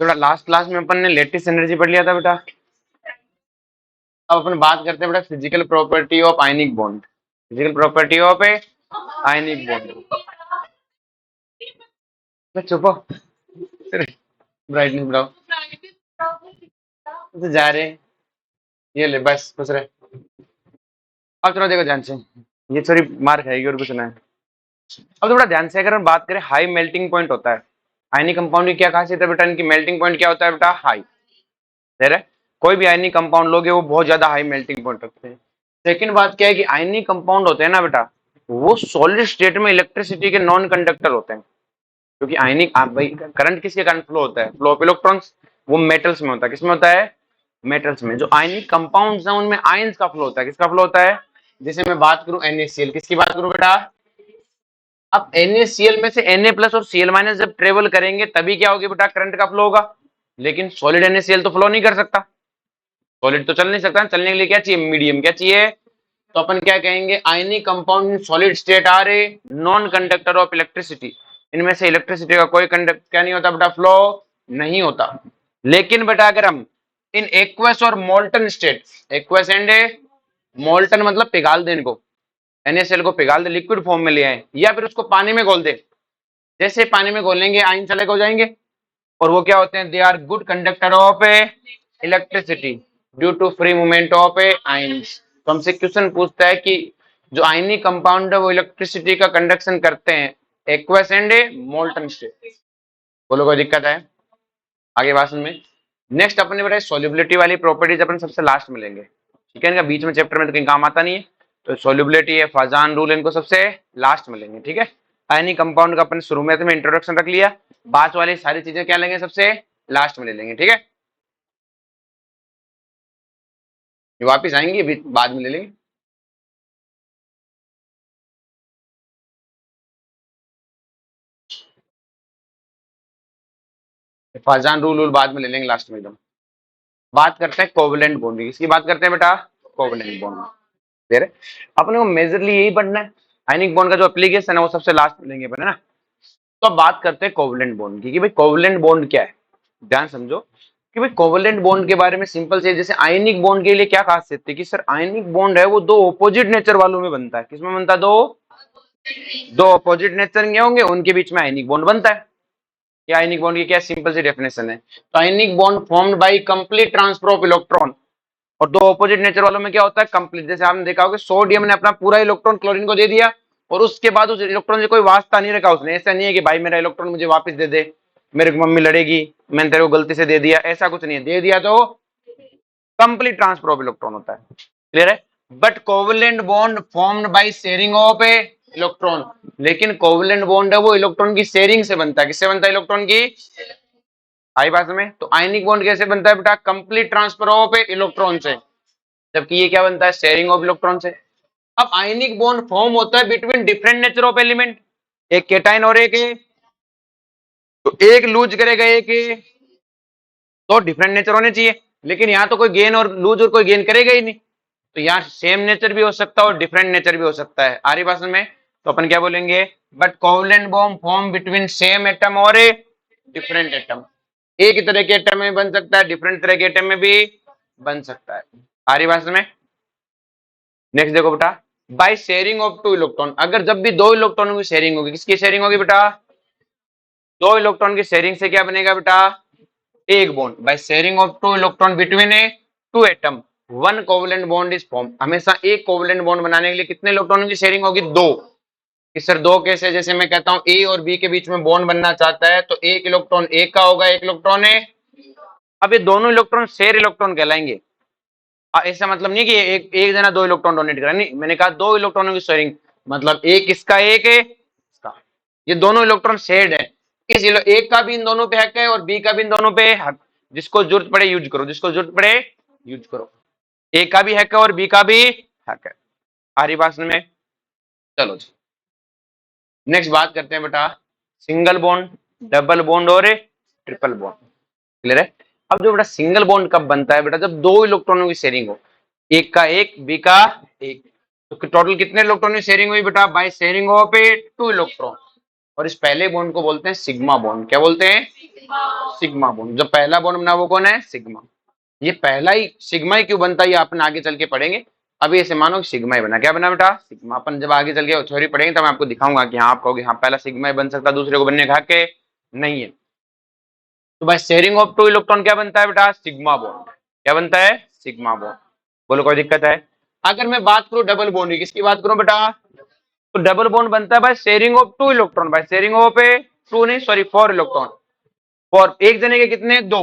थोड़ा last class में अपन ने लेटिस एनर्जी पढ़ लिया था बेटा। अब अपन बात करते हैं बेटा physical property of ionic bond. Physical property of A ionic bond. चुप हो, ब्राइटनेस बढ़ाओ। तो जा रहे, ये ले बस खुश रहे। अब थोड़ा देखो ध्यान से, ये थोड़ी मार खाएगी और कुछ ना है। अब थोड़ा ध्यान से अगर हम बात करें, हाई मेल्टिंग पॉइंट होता है आयनिक कंपाउंड की। क्या खासियत है बेटा इनकी? मेल्टिंग पॉइंट क्या होता है बेटा? हाई। है कोई भी आयनिक कंपाउंड लोगे वो बहुत ज्यादा हाई मेल्टिंग पॉइंट रखते हैं। सेकंड बात क्या है कि आयनिक कंपाउंड होते हैं ना बेटा, वो सॉलिड स्टेट में इलेक्ट्रिसिटी के नॉन कंडक्टर होते हैं। क्योंकि आयनिक भाई करंट किसके कारण फ्लो होता है? Flow of electrons. वो मेटल्स में होता है। किसमें होता है? मेटल्स में। जो आयनिक कंपाउंड्स हैं उनमें आयंस का फ्लो होता है। किसका फ्लो होता है? जैसे मैं बात करूं NaCl, किसकी बात करूं बेटा? अब NaCl में से Na+ और Cl- जब ट्रेवल करेंगे तभी क्या होगी बेटा? करंट का फ्लो होगा। लेकिन सॉलिड NaCl तो फ्लो नहीं कर सकता, सॉलिड तो चल नहीं सकता। चलने के लिए क्या चाहिए? मीडियम। क्या चाहिए? तो अपन क्या कहेंगे? Ionic compound in solid state are a non conductor of electricity. इनमें से इलेक्ट्रिसिटी का कोई कंडक्ट क्या नहीं होता बेटा? फ्लो नहीं होता। लेकिन बेटा अगर हम इन एक्वस और molten state, aqueous and molten मतलब पिघाल दे इनको, NaCl को पिघाल दे, लिक्विड फॉर्म में ले आए, या फिर उसको पानी में घोल दे। जैसे पानी में घोलेंगे आयन अलग हो जाएंगे, और वो क्या होते हैं? They are good conductor of a electricity due to free movement of a ions. तो हमसे क्वेश्चन पूछता है कि जो आयनिक कंपाउंड है वो इलेक्ट्रिसिटी का कंडक्शन करते हैं aqueous and A molten state. बोलो कोई दिक्कत है? आगे भाषण में नेक्स्ट अपने बताए सोल्युबिलिटी वाली प्रॉपर्टीज अपन सबसे लास्ट में लेंगे। ठीक है, इनका बीच में चैप्टर में तो कहीं काम आता नहीं है। तो सोल्युबिलिटी है, फाजान रूल, इनको सबसे लास्ट में लेंगे। ठीक है, आयनिक कंपाउंड का अपन शुरू में इंट्रोडक्शन रख लिया, बाद वाली सारी चीजें क्या लेंगे? सबसे लास्ट में ले लेंगे। ठीक है, ये वापिस आएंगे बाद में ले लेंगे। फाजान रूल बाद में ले लेंगे लास्ट में एकदम। बात करते हैं कोवलेंट बॉन्ड की। किसकी बात करते हैं बेटा? Covalent bond. दे रहे अपने को मेजरली यही पढ़ना है। आयनिक बॉन्ड का जो एप्लीकेशन है वो सबसे लास्ट में लेंगे अपन, है ना। तो अब बात करते हैं कोवलेंट बॉन्ड की कि भाई कोवलेंट बॉन्ड क्या है। ध्यान समझो कि भाई कोवलेंट बॉन्ड के बारे में सिंपल से, जैसे आयनिक बॉन्ड के लिए क्या खासियत है कि सर आयनिक बॉन्ड है वो दो ऑपोजिट नेचर वालों में बनता है। किसमें बनता है? दो ऑपोजिट नेचर के होंगे उनके बीच में आयनिक बॉन्ड बनता है। ये आयनिक बॉन्ड की क्या सिंपल सी डेफिनेशन है। तो ionic bond formed by complete transfer of electron. और दो ऑपोजिट नेचर वालों में क्या होता है? कंप्लीट। जैसे आपने देखा होगा सोडियम ने अपना पूरा इलेक्ट्रॉन क्लोरीन को दे दिया और उसके बाद उस इलेक्ट्रॉन से कोई वास्ता नहीं रखा उसने। ऐसा नहीं है कि भाई मेरा इलेक्ट्रॉन मुझे वापस दे दे, मेरे को मम्मी लड़ेगी, मैंने तेरे को गलती से दे दिया, ऐसा कुछ नहीं है। दे दिया तो कंप्लीट ट्रांसफर ऑफ इलेक्ट्रॉन होता है। क्लियर है? But covalent bond formed by sharing of A electron. लेकिन कोवलेंट बॉन्ड है वो इलेक्ट्रॉन की शेयरिंग से बनता है। किससे बनता है? इलेक्ट्रॉन की। आई बात में तो आयनिक बॉन्ड कैसे बनता है बेटा? Complete transfer of A electron से, जबकि ये क्या बनता है? शेयरिंग ऑफ इलेक्ट्रॉन से। अब आयनिक बॉन्ड फॉर्म होता है between different nature of element, एक केटाइन और एक तो एक लूज करेगा एक तो डिफरेंट नेचर होने चाहिए। लेकिन यहाँ तो कोई गेन और लूज और कोई गेन करेगा ही नहीं। तो यहाँ सेम नेचर भी हो सकता है और डिफरेंट नेचर भी हो सकता है। आरी भाषण में तो अपन क्या बोलेंगे? But covalent bond form between same atom और ए डिफरेंट एटम। एक ही तरह के एटम में बन सकता है, डिफरेंट तरह के एटम में भी बन सकता है। आरी भाषण में नेक्स्ट देखो बेटा, bye sharing of two electron. अगर जब भी दो इलेक्ट्रॉनों की शेयरिंग होगी, किसकी शेयरिंग होगी बेटा? दो इलेक्ट्रॉन की शेयरिंग से क्या बनेगा बेटा? एक bond. By sharing of two electron between a two atom one covalent bond is form. हमेशा एक कोवलेंट बॉन्ड बनाने के लिए कितने इलेक्ट्रॉनों की शेयरिंग होगी? दो। कि सर दो कैसे? जैसे मैं कहता हूं ए और बी के बीच में बॉन्ड बनना चाहता है तो एक इलेक्ट्रॉन ए का होगा, एक इलेक्ट्रॉन ए। अब ये दोनों इलेक्ट्रॉन शेयर इलेक्ट्रॉन कहलाएंगे। ऐसा मतलब नहीं कि एक एक जना दो इलेक्ट्रॉन डोनेट करा, नहीं, मैंने कहा दो इलेक्ट्रॉनों की शेयरिंग, मतलब एक इसका एक है इसका। ये दोनों इलेक्ट्रॉन शेयर्ड है। एक का भी इन दोनों पे हक है और बी का भी इन दोनों पे हक। जिसको जरूरत पड़े यूज करो, जिसको जरूरत पड़े यूज करो। ए का भी हक है और बी का भी हक है। आरी भाषण में चलो जी नेक्स्ट बात करते हैं बेटा सिंगल बॉन्ड, डबल बॉन्ड और ट्रिपल बॉन्ड। क्लियर है? अब जो बेटा सिंगल बॉन्ड कब बनता है बेटा? जब दो इलेक्ट्रॉनों की शेयरिंग हो, एक का एक बी का एक। तो टोटल कितने इलेक्ट्रॉन की शेयरिंग हुई बेटा? Bye sharing of A two electron. और इस पहले बॉन्ड को बोलते हैं सिग्मा बॉन्ड। क्या बोलते हैं? Sigma bond. जो पहला बॉन्ड बना वो कौन है? सिग्मा। ये पहला ही सिग्मा ही क्यों बनता है ये अपन आगे चल के पढ़ेंगे। अभी ऐसे मानो कि सिग्मा ही बना। क्या बना बेटा? सिग्मा। अपन जब आगे चल के थ्योरी पढ़ेंगे तब मैं आपको दिखाऊंगा कि हाँ, आप कहोगे हाँ पहला सिग्मा ही बन सकता, दूसरे को बनने का हक है नहीं है। तो भाई शेयरिंग ऑफ टू इलेक्ट्रॉन क्या बनता है बेटा? Sigma bond. क्या बनता है? Sigma bond. बोलो कोई दिक्कत है? अगर मैं बात करूं डबल बॉन्ड की, किसकी बात करूं बेटा? तो डबल बॉन्ड बनता है भाई शेयरिंग ऑफ टू इलेक्ट्रॉन। भाई शेयरिंग ऑफ ए टू नहीं सॉरी फोर इलेक्ट्रॉन। फॉर एक जने के कितने? दो।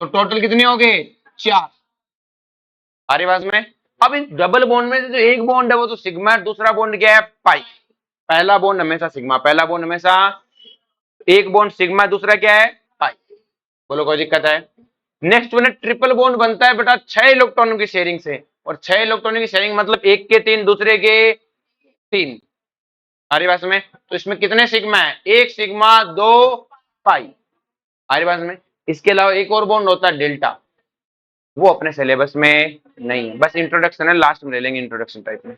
तो टोटल कितने हो गए? चार। आ रही बात में? अब इस डबल बॉन्ड में से जो एक बॉन्ड है वो तो सिग्मा है, दूसरा बॉन्ड क्या है? पाई। पहला बॉन्ड हमेशा सिग्मा, पहला बॉन्ड हमेशा, एक बॉन्ड सिग्मा, दूसरा क्या है? पाई। बोलो कोई दिक्कत है? नेक्स्ट में ट्रिपल बॉन्ड बनता है बेटा 6 इलेक्ट्रॉनों की शेयरिंग से। और 6 इलेक्ट्रॉनों की शेयरिंग मतलब एक के तीन, दूसरे के तीन। हमारी बात में तो इसमें कितने सिग्मा है? एक सिग्मा, दो पाई। हमारी बात में इसके अलावा एक और बॉन्ड होता है डेल्टा। वो अपने सिलेबस में नहीं है, बस इंट्रोडक्शन है, लास्ट में ले लेंगे इंट्रोडक्शन टाइप में।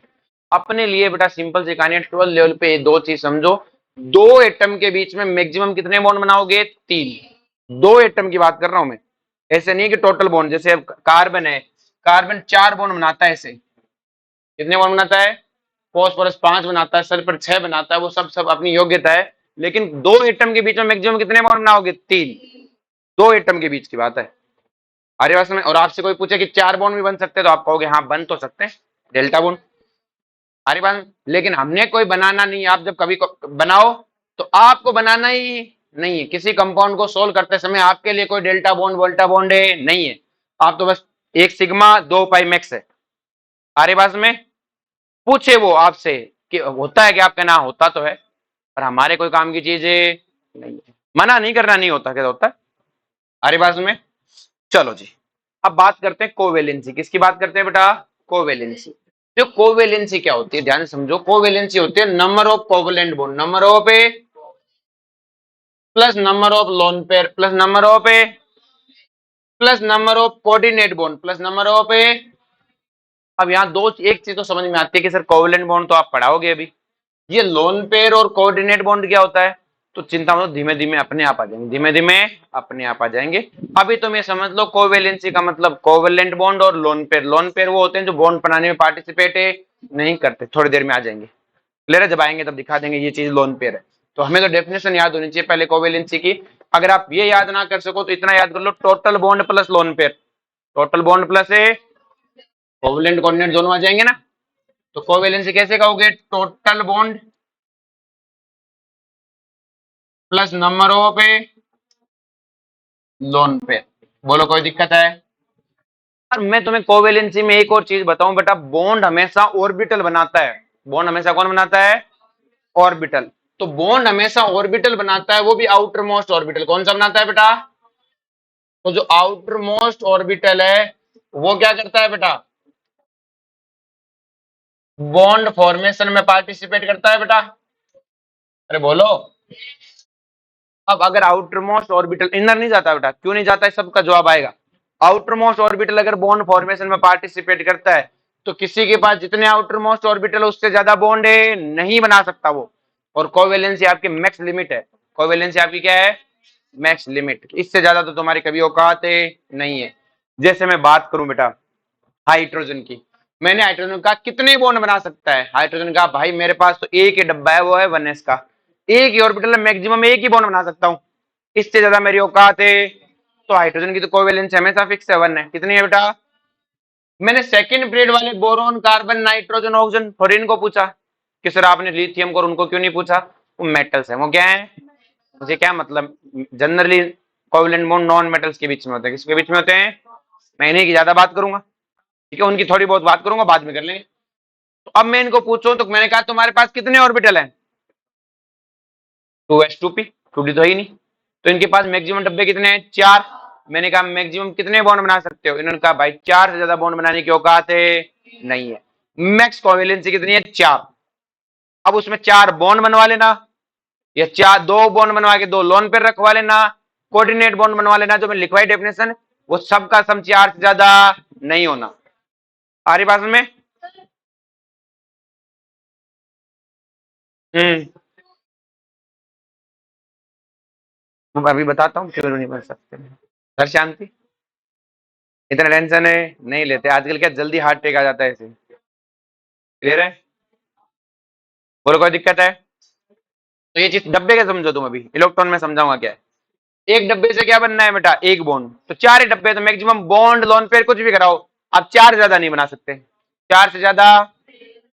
अपने लिए बेटा सिंपल सी कहानी है, 12 लेवल पे दो चीज समझो। दो एटम के बीच में मैक्सिमम कितने बॉन्ड बनाओगे? तीन। दो एटम की बात कर रहा हूं मैं, ऐसे नहीं कि टोटल बॉन्ड। जैसे अब कार्बन है, कार्बन 4 बॉन्ड बनाता है। ऐसे कितने बॉन्ड बनाता है? फॉस्फोरस 5 बनाता है, सल्फर 6 बनाता है। वो सब सब अपनी योग्यता है। लेकिन दो एटम के बीच में मैक्सिमम कितने बॉन्ड बनाओगे? तीन। दो एटम के बीच की बात है। अरे बस में, और आपसे कोई पूछे कि 4 बॉन्ड भी बन सकते हैं तो आप कहोगे हाँ बन तो सकते हैं, डेल्टा बॉन्ड। अरे बात, लेकिन हमने कोई बनाना नहीं है। आप जब कभी बनाओ तो आपको बनाना ही नहीं है। किसी कंपाउंड को सोल्व करते समय आपके लिए कोई डेल्टा बॉन्ड वोल्टा बॉन्ड है नहीं है। आप तो बस एक सिग्मा दो पाई मैक्स है। अरे बात में पूछे वो आपसे कि होता है कि आपके ना होता तो है, पर हमारे कोई काम की चीज है नहीं है। मना नहीं करना, नहीं होता क्या होता है। अरे बात में चलो जी, अब बात करते हैं कोवेलेंसी। किसकी बात करते हैं बेटा? कोवेलेंसी। जो कोवेलेंसी क्या होती है ध्यान से समझो। कोवेलेंसी होती है number of covalent bond, number of A plus number of lone pair plus number of A plus number of coordinate bond plus number of A. अब यहाँ दो एक चीज तो समझ में आती है कि सर कोवेलेंट बॉन्ड तो आप पढ़ाओगे अभी, ये लोन पेयर और कोऑर्डिनेट बॉन्ड क्या होता है? तो चिंता मत, धीमे धीमे अपने आप आ जाएंगे, धीमे धीमे अपने आप आ जाएंगे। अभी तुम ये समझ लो कोवेलेंसी का मतलब कोवेलेंट बॉन्ड और लोन पेयर। लोन पेयर वो होते हैं जो बॉन्ड बनाने में पार्टिसिपेट नहीं करते। थोड़ी देर में आ जाएंगे, क्लियर है? जब आएंगे तब दिखा देंगे ये चीज लोन पेयर है। तो हमें तो डेफिनेशन याद होनी चाहिए पहले कोवेलेंसी की। अगर आप ये याद ना कर सको तो इतना याद कर लो, total bond plus lone pair. Total bond plus है कोवेलेंट कोऑर्डिनेट दोनों आ जाएंगे ना। तो कोवेलेंसी कैसे कहोगे? Total bond plus number of A lone pair. बोलो कोई दिक्कत है? और मैं तुम्हें कोवेलेंसी में एक और चीज बताऊं बेटा, बॉन्ड हमेशा ऑर्बिटल बनाता है। बॉन्ड हमेशा कौन बनाता है? ऑर्बिटल। तो बॉन्ड हमेशा ऑर्बिटल बनाता है, वो भी आउटर मोस्ट ऑर्बिटल। कौन सा बनाता है बेटा? तो जो आउटर मोस्ट ऑर्बिटल है वो क्या करता है बेटा? बॉन्ड फॉर्मेशन में पार्टिसिपेट करता है बेटा। अरे बोलो। अब अगर आउटर मोस्ट ऑर्बिटल, इनर नहीं जाता बेटा, क्यों नहीं जाता है सबका जवाब आएगा। आउटर मोस्ट ऑर्बिटल अगर बॉन्ड फॉर्मेशन में पार्टिसिपेट करता है तो किसी के पास जितने आउटर मोस्ट ऑर्बिटल उससे ज्यादा बॉन्ड है नहीं बना सकता वो। और कोवेलेंसी आपकी मैक्स लिमिट है। कोवेलेंसी आपकी क्या है? Max limit. इससे ज्यादा तो तुम्हारी कभी औकात है नहीं है। जैसे मैं बात करूं बेटा हाइड्रोजन की, मैंने हाइड्रोजन का कितने बॉन्ड बना सकता है? हाइड्रोजन का भाई मेरे पास तो एक ही डब्बा है, वो है 1s का। एक ही ऑर्बिटल में मैक्सिमम एक ही बॉन्ड बना सकता हूं, इससे ज्यादा मेरी औकात है। तो हाइड्रोजन की तो कोवेलेंस हमेशा फिक्स है, 1 है। कितनी है बेटा? मैंने सेकंड पीरियड वाले boron carbon nitrogen oxygen fluorine को पूछा कि सर आपने लिथियम को और उनको क्यों नहीं पूछा? वो मेटल्स है। वो क्या है? मुझे क्या मतलब, generally covalent bond non metals के बीच में होते हैं। किसके बीच में होते हैं? मैं इन्हीं की ज्यादा बात करूंगा, ठीक है, उनकी थोड़ी बहुत बात करूंगा, बाद में कर लेंगे। तो अब मैं इनको पूछूं तो मैंने कहा तुम्हारे पास कितने ऑर्बिटल हैं? 2s2p, 2d तो ही नहीं। तो इनके पास मैक्सिमम डब्बे कितने हैं? 4। मैंने कहा मैक्सिमम कितने बॉन्ड बना सकते हो? इन्होंने कहा भाई 4 से ज्यादा बॉन्ड बनाने की औकात है नहीं है। मैक्स कोवेलेंसी कितनी है? 4। अब उसमें 4 बॉन्ड बनवा लेना, या चार दो बॉन्ड बनवा के दो लोन पे रखवा लेना, कोऑर्डिनेट बॉन्ड बनवा लेना। जो मैं लिखवाई डेफिनेशन वो सबका सम 4 से ज्यादा नहीं होना। आ रही बात में? हम्म मैं अभी बताता हूँ क्यों नहीं बन सकते। सर शांति, इतना टेंशन है नहीं लेते आजकल, क्या जल्दी हार्ट अटैक आ जाता है ऐसे। क्लियर है? बोलो कोई दिक्कत है? तो ये चीज डब्बे का समझो तुम, अभी इलेक्ट्रॉन में समझाऊंगा क्या है। एक डब्बे से क्या बनना है बेटा, एक बॉन्ड, तो चार ही डब्बे, तो मैक्सिमम बॉन्ड लोन पेयर कुछ भी कराओ, आप चार से ज्यादा नहीं बना सकते। चार से ज्यादा,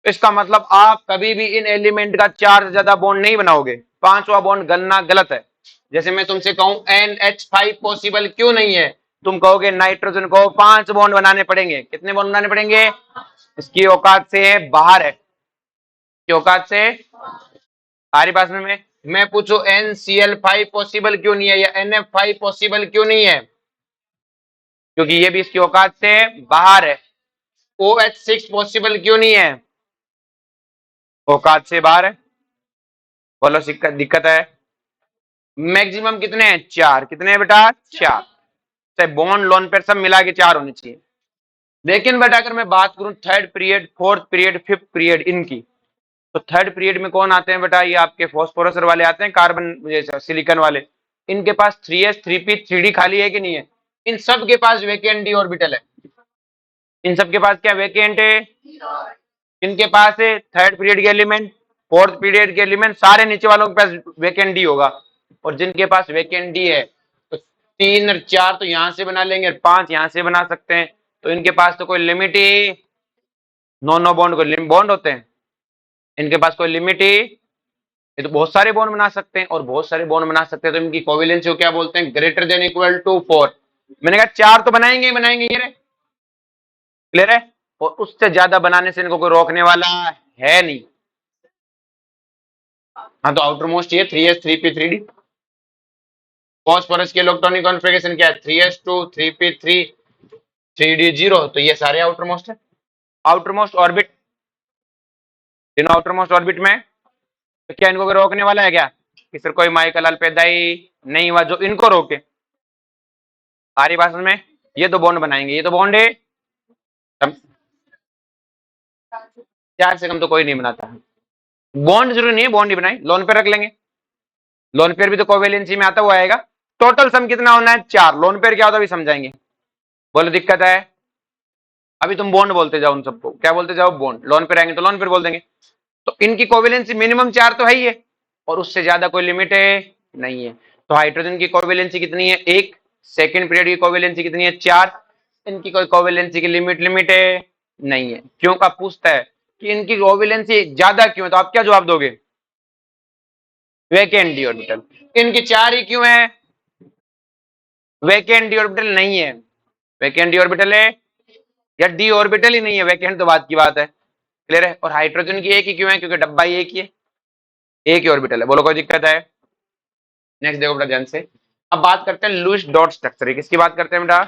इसका मतलब आप कभी भी इन एलिमेंट का चार से ज्यादा बॉन्ड नहीं बनाओगे। पांचवा बॉन्ड गणना गलत है। जैसे मैं तुमसे कहूं NH5 पॉसिबल क्यों नहीं है, तुम कहोगे नाइट्रोजन को 5 बॉन्ड बनाने पड़ेंगे। कितने बॉन्ड बनाने पड़ेंगे? इसकी औकात से बाहर है, की औकात से। हमारी पास में मैं पूछू NCl5 पॉसिबल क्यों नहीं है या NF5 पॉसिबल क्यों नहीं है, क्योंकि ये भी इसकी औकात से बाहर है। OH6 पॉसिबल क्यों नहीं है, औकात से बाहर है। बोलो दिक्कत है? मैक्सिमम कितने हैं? चार। कितने हैं बेटा? चार। चाहे बॉन्ड लोन पेयर सब मिला के चार होने चाहिए। लेकिन बेटा अगर मैं बात करूं third period, fourth period, fifth period इनकी, तो थर्ड पीरियड में कौन आते हैं बेटा? ये आपके फॉस्फोरस वाले आते हैं, कार्बन सिलिकॉन वाले। इनके पास 3s 3p 3d खाली है कि नहीं है? इन सब के पास वैकेंट डी ऑर्बिटल है। इन सब के पास क्या वैकेंट है? इनके पास है थर्ड पीरियड के एलिमेंट, फोर्थ पीरियड के एलिमेंट, सारे नीचे वालों के पास वैकेंट डी होगा। और जिनके पास वैकेंट डी है तो तीन और चार तो यहां से बना लेंगे और पांच यहां से बना सकते हैं। तो इनके पास तो कोई लिमिट ही, नो नो बॉन्ड को बॉन्ड होते हैं, इनके पास कोई लिमिट ही। ये तो बहुत सारे बॉन्ड बना सकते हैं, और बहुत सारे बॉन्ड बना सकते हैं तो इनकी कोवेलेंसी को क्या बोलते हैं? Greater than equal to 4। मैंने कहा चार तो बनाएंगे ही बनाएंगे, ये क्लियर है? और उससे ज्यादा बनाने से इनको कोई रोकने वाला है नहीं। हाँ, तो आउटर मोस्ट ये 3s 3p 3d। फॉस्फोरस के इलेक्ट्रॉनिक कॉन्फ़िगरेशन क्या है? 3s2 3p3 3d0। तो ये सारे आउटर मोस्ट है। आउटर मोस्ट ऑर्बिट, तीनों आउटर मोस्ट ऑर्बिट में, तो क्या इनको कोई रोकने वाला है क्या? कि सर कोई माइकल अल पैदा ही नहीं हुआ जो इनको रोके। सारी भाषण में ये तो बॉन्ड बनाएंगे, ये तो बॉन्ड है। चार से कम तो कोई नहीं बनाता। बॉन्ड जरूरी नहीं है बॉन्ड ही बनाए, लोन पे रख लेंगे। लोन पेयर भी तो कोवेलेंसी में आता हुआ आएगा। टोटल सम कितना होना है? चार। लोन पेयर क्या होता है अभी समझाएंगे। बोलो दिक्कत है? अभी तुम बॉन्ड बोलते जाओ, उन सबको क्या बोलते जाओ? बॉन्ड। लोन पेयर आएंगे तो लोन पेयर बोल देंगे। तो इनकी कोवेलेंसी मिनिमम चार तो है ही है, और उससे ज्यादा कोई लिमिट है नहीं है। तो हाइड्रोजन की कोवेलेंसी कितनी है? एक। सेकेंड पीरियड की कोवेलेंसी कितनी है? चार। इनकी कोई कोवेलेंसी की लिमिट है नहीं है। क्यों का पूछता है कि इनकी कोवेलेंसी ज्यादा क्यों है, तो आप क्या जवाब दोगे? Vacant D orbital. इनकी चार ही क्यों है? वैकेंट डी ऑर्बिटल नहीं है। वैकेंट डी ऑर्बिटल है या डी ऑर्बिटल ही नहीं है? वैकेंट तो बात की बात है। क्लियर है? और हाइड्रोजन की एक ही क्यों है? क्योंकि डब्बा ही एक ही है, एक ही ऑर्बिटल है। बोलो कोई दिक्कत है? नेक्स्ट देखो बेटा ध्यान से। अब बात करते हैं लुईस डॉट स्ट्रक्चर। किसकी बात करते हैं बेटा?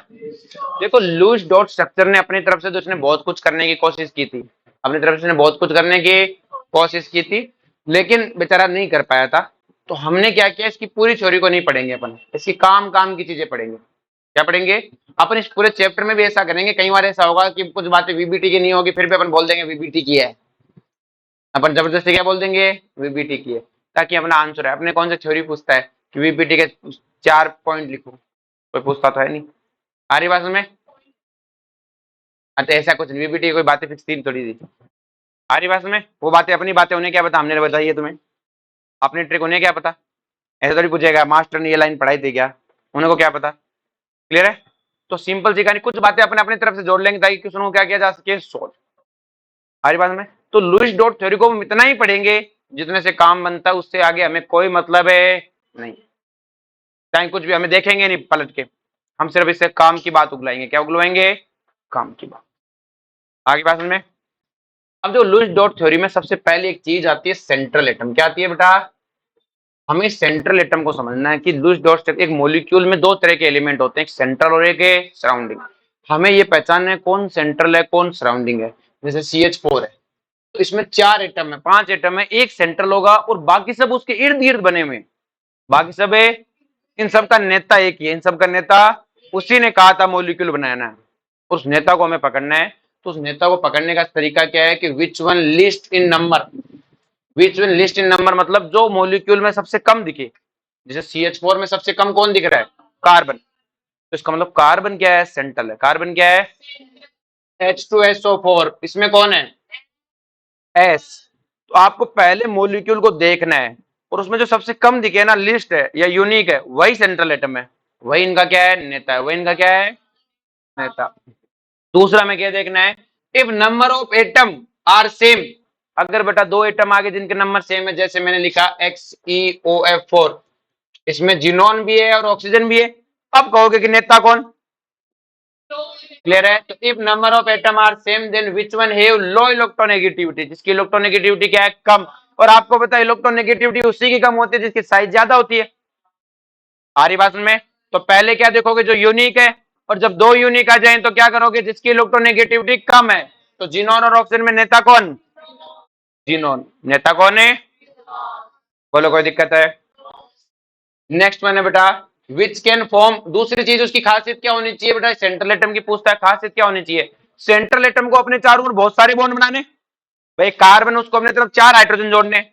देखो लुईस डॉट स्ट्रक्चर ने अपनी तरफ से तो उसने बहुत कुछ करने की कोशिश की थी, अपनी तरफ से बहुत कुछ करने की कोशिश की थी, लेकिन बेचारा नहीं कर पाया था। तो हमने क्या किया, इसकी पूरी थ्योरी को नहीं पढ़ेंगे अपन, इसकी काम काम की चीजें पढ़ेंगे। क्या पढ़ेंगे अपन? इस पूरे चैप्टर में भी ऐसा करेंगे। कई बार ऐसा होगा कि कुछ बातें वीबीटी की नहीं होगी, फिर भी अपन बोल देंगे वीबीटी की है। अपन जबरदस्ती क्या बोल देंगे? वीबीटी की है, ताकि अपना आंसर है। अपने कौन सा थ्योरी पूछता है कि वीबीटी के 4 पॉइंट लिखो? कोई पूछता तो है नहीं। आ रही बात में? अच्छा ऐसा कुछ नहीं, वीबीटी की कोई बातें फिक्स थी थोड़ी सी। आ रही बात में? वो बातें अपनी बातें, उन्हें क्या पता हमने बताई है तुम्हें? अपनी ट्रिक उन्हें क्या पता? ऐसा थोड़ी पूछेगा मास्टर ने ये लाइन पढ़ाई थी क्या, उन्हें को क्या पता। क्लियर है? तो सिंपल सी कहानी, कुछ बातें अपने अपनी तरफ से जोड़ लेंगे ताकि किसी को क्या किया जा सके, सोच। हमारी बात में तो लुईस डॉट थ्योरी को हम इतना ही पढ़ेंगे जितने से काम बनता है, उससे आगे हमें कोई मतलब है नहीं। चाहे कुछ भी हमें देखेंगे नहीं पलट के, हम सिर्फ इससे काम की बात उगलाएंगे। क्या उगलवाएंगे? काम की बात। आगे बात में अब जो लुईस डॉट थ्योरी में सबसे पहले एक चीज आती है सेंट्रल एटम। क्या आती है बेटा? हमें सेंट्रल एटम को समझना है कि लुईस डॉट एक मॉलिक्यूल में दो तरह के एलिमेंट होते हैं, एक सेंट्रल और एक सराउंडिंग। हमें ये पहचानना है कौन सेंट्रल है कौन सराउंडिंग है। जैसे CH4 है तो इसमें 4 एटम है, 5 एटम है, एक सेंट्रल होगा और बाकी सब उसके इर्द गिर्द बने हुए। बाकी सब है, इन सब का नेता एक ही है। इन सब का नेता उसी ने कहा था मॉलिक्यूल बनाना है, उस नेता को हमें पकड़ना है। तो उस नेता को पकड़ने का तरीका क्या है कि which one list in number. Which one list in number मतलब जो मॉलिक्यूल में सबसे कम दिखे, जैसे CH4 में सबसे कम कौन दिख रहा है? कार्बन। तो इसका मतलब कार्बन क्या है? सेंट्रल है। कार्बन क्या है? H2SO4, इसमें कौन है? एस। तो आपको पहले मॉलिक्यूल को देखना है और उसमें जो सबसे कम दिखे ना, लिस्ट है या यूनिक है, वही सेंट्रल एटम है, वही इनका क्या है? नेता है। वही इनका क्या है? नेता। दूसरा में क्या देखना है? If number of atom are same, अगर बेटा दो एटम आगे जिनके नंबर सेम है, जैसे मैंने लिखा XeOF4, इसमें जिनोन भी है और ऑक्सीजन भी है, अब कहोगे कि नेता कौन? क्लियर है? तो if number of atom are same then which one have low electronegativity, जिसकी इलेक्ट्रोनेगेटिविटी क्या है? कम। और आपको पता है इलेक्ट्रोनेगेटिविटी उसी की कम होती है जिसकी साइज ज्यादा होती है। आ रही बात में? तो पहले क्या देखोगे? जो यूनिक है। और जब दो यूनिक आ जाए तो क्या करोगे? जिसकी इलेक्ट्रोनेगेटिविटी कम है। तो जिनोन और ऑक्सीजन में नेता कौन? जिनोन। नेता कौन है? बोलो, कोई दिक्कत है? नेक्स्ट वन है बेटा, विच कैन फॉर्म। दूसरी चीज उसकी खासियत क्या होनी चाहिए बेटा? सेंट्रल एटम की पूछता है, खासियत क्या होनी चाहिए? सेंट्रल एटम को अपने चारों ओर बहुत सारे बॉन्ड बनाने। भाई कार्बन, उसको अपने तरफ 4 हाइड्रोजन जोड़ने,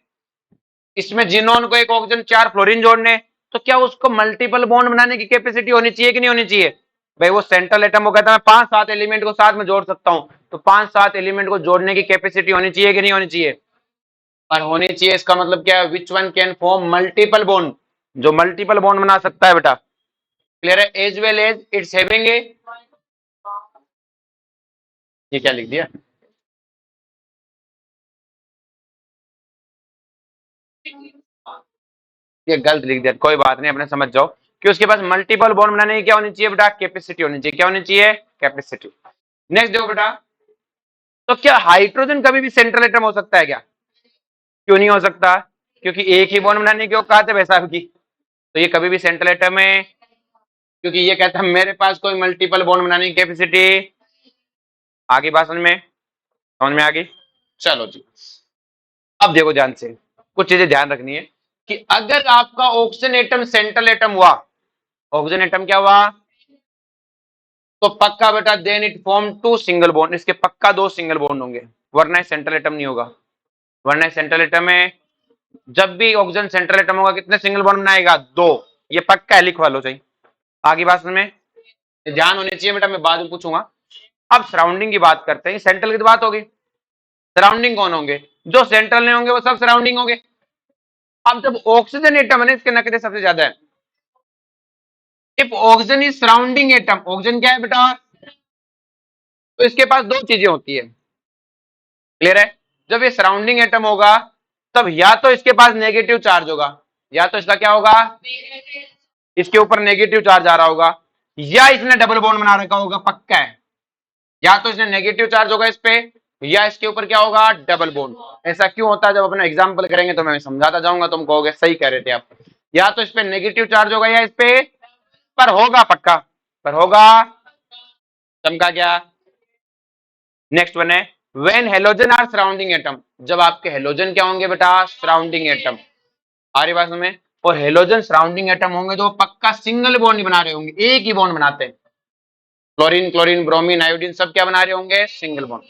इसमें जिनोन को 1 ऑक्सीजन 4 फ्लोरीन जोड़ने। तो क्या उसको मल्टीपल बॉन्ड बनाने की कैपेसिटी होनी चाहिए कि नहीं होनी चाहिए? भाई वो सेंट्रल एटम, वो कहता है मैं 5-7 एलिमेंट को साथ में जोड़ सकता हूं, तो 5-7 एलिमेंट को जोड़ने की कैपेसिटी होनी चाहिए कि नहीं होनी चाहिए? और होनी चाहिए। इसका मतलब क्या है? Which one can form multiple bond, जो मल्टीपल बॉन्ड बना सकता है बेटा। क्लियर है? As well as it's having a, ये क्या लिख दिया? ये गलत लिख दिया, कोई बात नहीं, अपने समझ जाओ कि उसके पास मल्टीपल बॉन्ड बनाने की क्या होनी चाहिए बेटा? कैपेसिटी होनी चाहिए। क्या होनी चाहिए? कैपेसिटी। नेक्स्ट देखो बेटा, तो क्या हाइड्रोजन कभी भी सेंट्रल एटम हो सकता है क्या? क्यों नहीं हो सकता? क्योंकि एक ही बॉन्ड बनाने की औकात है वैसा की, तो ये कभी भी सेंट्रल एटम है, क्योंकि ये कहता है मेरे पास कोई मल्टीपल बॉन्ड बनाने की कैपेसिटी। आगे बात समझ में आ गई? चलो जी, अब देखो ध्यान से, कुछ चीजें ध्यान रखनी है कि अगर आपका ऑक्सीजन एटम सेंट्रल एटम हुआ, ऑक्सीजन एटम क्या हुआ? तो पक्का बेटा then it form 2 single bond, इसके पक्का 2 सिंगल बॉन्ड होंगे, वरना सेंट्रल एटम नहीं होगा। वरना सेंट्रल एटम में जब भी ऑक्सीजन सेंट्रल एटम होगा कितने सिंगल बॉन्ड बनाएगा? 2। ये पक्का है, लिखवा लो चाहिए। आगे बात में ध्यान होनी चाहिए बेटा, मैं बाद में पूछूंगा। अब सराउंडिंग की बात करते हैं, सेंट्रल की तो बात होगी, सराउंडिंग कौन होंगे? जो सेंट्रल नहीं होंगे वो सब सराउंडिंग होंगे। अब जब ऑक्सीजन एटम है ना, इसके नखरे सबसे ज्यादा है। If oxygen is surrounding atom, oxygen क्या है बेटा? तो इसके पास दो चीजें होती है। क्लियर है? जब ये सराउंडिंग एटम होगा तब या तो इसके पास नेगेटिव चार्ज होगा, या तो इसका क्या होगा? इसके ऊपर नेगेटिव चार्ज आ रहा होगा, या इसने डबल बॉन्ड बना रखा होगा, पक्का है। या तो इसने नेगेटिव चार्ज होगा इस पे, या इसके ऊपर क्या होगा? Double bond. ऐसा क्यों होता है? जब अपना एग्जांपल करेंगे तो मैं समझाता जाऊंगा, तुम कहोगे सही कह रहे थे आप। या तो इस पे नेगेटिव चार्ज होगा या इस पे, पर होगा पक्का, पर होगा। समझा क्या? नेक्स्ट वन है, when halogen are surrounding atom, जब आपके हेलोजन क्या होंगे बेटा? Surrounding atom. आ रही बात में? और हेलोजन सराउंडिंग एटम होंगे तो पक्का सिंगल बॉन्ड ही बना रहे होंगे, एक ही बॉन्ड बनाते हैं। क्लोरीन, क्लोरीन, ब्रोमीन, आयोडीन सब क्या बना रहे होंगे? Single bond.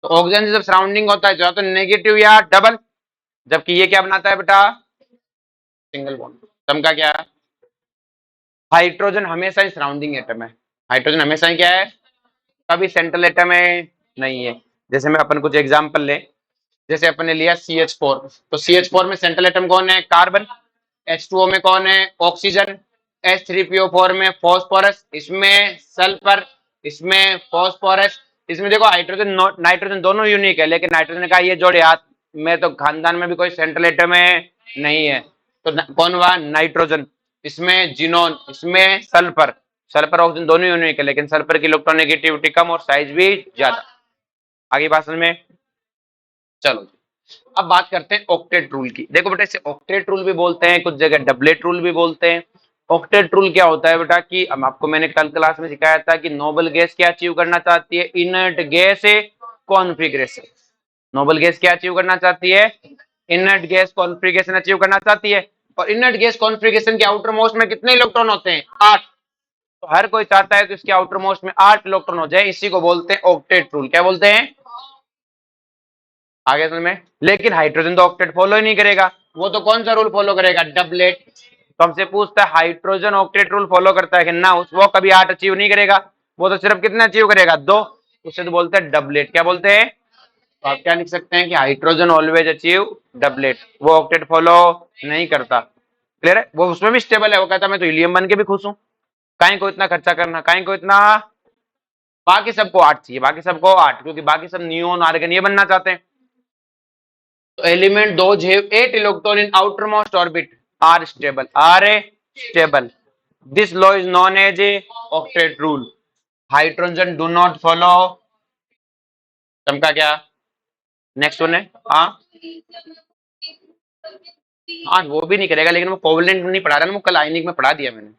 तो ऑक्सीजन जब सराउंडिंग होता है तो नेगेटिव या डबल, जबकि ये क्या बनाता है बेटा? Single bond. समझा क्या? हाइड्रोजन हमेशा ही सराउंडिंग एटम है, हाइड्रोजन हमेशा ही क्या है? कभी सेंट्रल एटम है नहीं है। जैसे मैं अपन कुछ एग्जांपल ले, जैसे अपन ने लिया CH4, तो CH4 में सेंट्रल एटम कौन है? कार्बन। H2O में कौन है? ऑक्सीजन। H3PO4 में फॉस्फोरस, इसमें सल्फर, इसमें फॉस्फोरस। इसमें देखो हाइड्रोजन नाइट्रोजन दोनों यूनिक है, लेकिन नाइट्रोजन का ये जोड़े हाथ में तो खानदान में भी कोई सेंट्रल एटम है नहीं है। तो कौन हुआ? नाइट्रोजन। इसमें जिनोन, इसमें सल्फर। सल्फर ऑक्सीजन दोनों यूनिक है, लेकिन सल्फर की इलेक्ट्रोनेगेटिविटी कम और साइज भी ज्यादा। आगे बात समझ में? चलो अब बात करते हैं ऑक्टेट रूल की। देखो बेटा, इसे ऑक्टेट रूल भी बोलते हैं, कुछ जगह डबलेट रूल भी बोलते हैं। ऑक्टेट रूल क्या होता है बेटा? कि अब आपको मैंने कल क्लास में सिखाया था कि नोबल गैस क्या अचीव करना चाहती है? Inert gas configuration. Noble gas क्या अचीव करना चाहती है? इनर्ट गैस कॉन्फिगरेशन अचीव करना चाहती है। और इनर्ट गैस कॉन्फिगरेशन के आउटर मोस्ट में कितने इलेक्ट्रॉन होते हैं? 8। तो हर कोई चाहता है कि उसके आउटर मोस्ट में 8 इलेक्ट्रॉन हो जाए, इसी को बोलते हैं ऑक्टेट रूल। क्या बोलते हैं? आगे समझ में? लेकिन हाइड्रोजन तो ऑक्टेट फॉलो ही नहीं करेगा, वो तो कौन सा रूल फॉलो करेगा? डबलेट। तो हमसे पूछता है हाइड्रोजन ऑक्टेट रूल फॉलो करता है कि ना, वो कभी 8 अचीव नहीं करेगा, वो तो सिर्फ कितना अचीव करेगा, 2। उसे तो बोलते हैं डबलेट। क्या बोलते हैं? तो आप क्या लिख सकते हैं कि हाइड्रोजन ऑलवेज अचीव डबलेट, वो ऑक्टेट फॉलो नहीं करता। क्लियर है? वो उसमें भी स्टेबल है, वो कहता है मैं तो हीलियम बन के भी खुश हूं, काहे को इतना खर्चा करना, काहे को इतना। बाकी सबको 8 चाहिए, बाकी सबको 8, क्योंकि बाकी सब नियोन आर्गन ये बनना चाहते हैं। तो एलिमेंट दो have 8 electron in outermost orbit are stable, are a stable. This law is known as a octet rule. Hydrogen do not follow, चमका क्या? नेक्स्ट वन है हाँ, हाँ वो भी नहीं करेगा, लेकिन वो कोवलेंट नहीं पढ़ा रहा ना, वो कल आयनिक में पढ़ा दिया मैंने।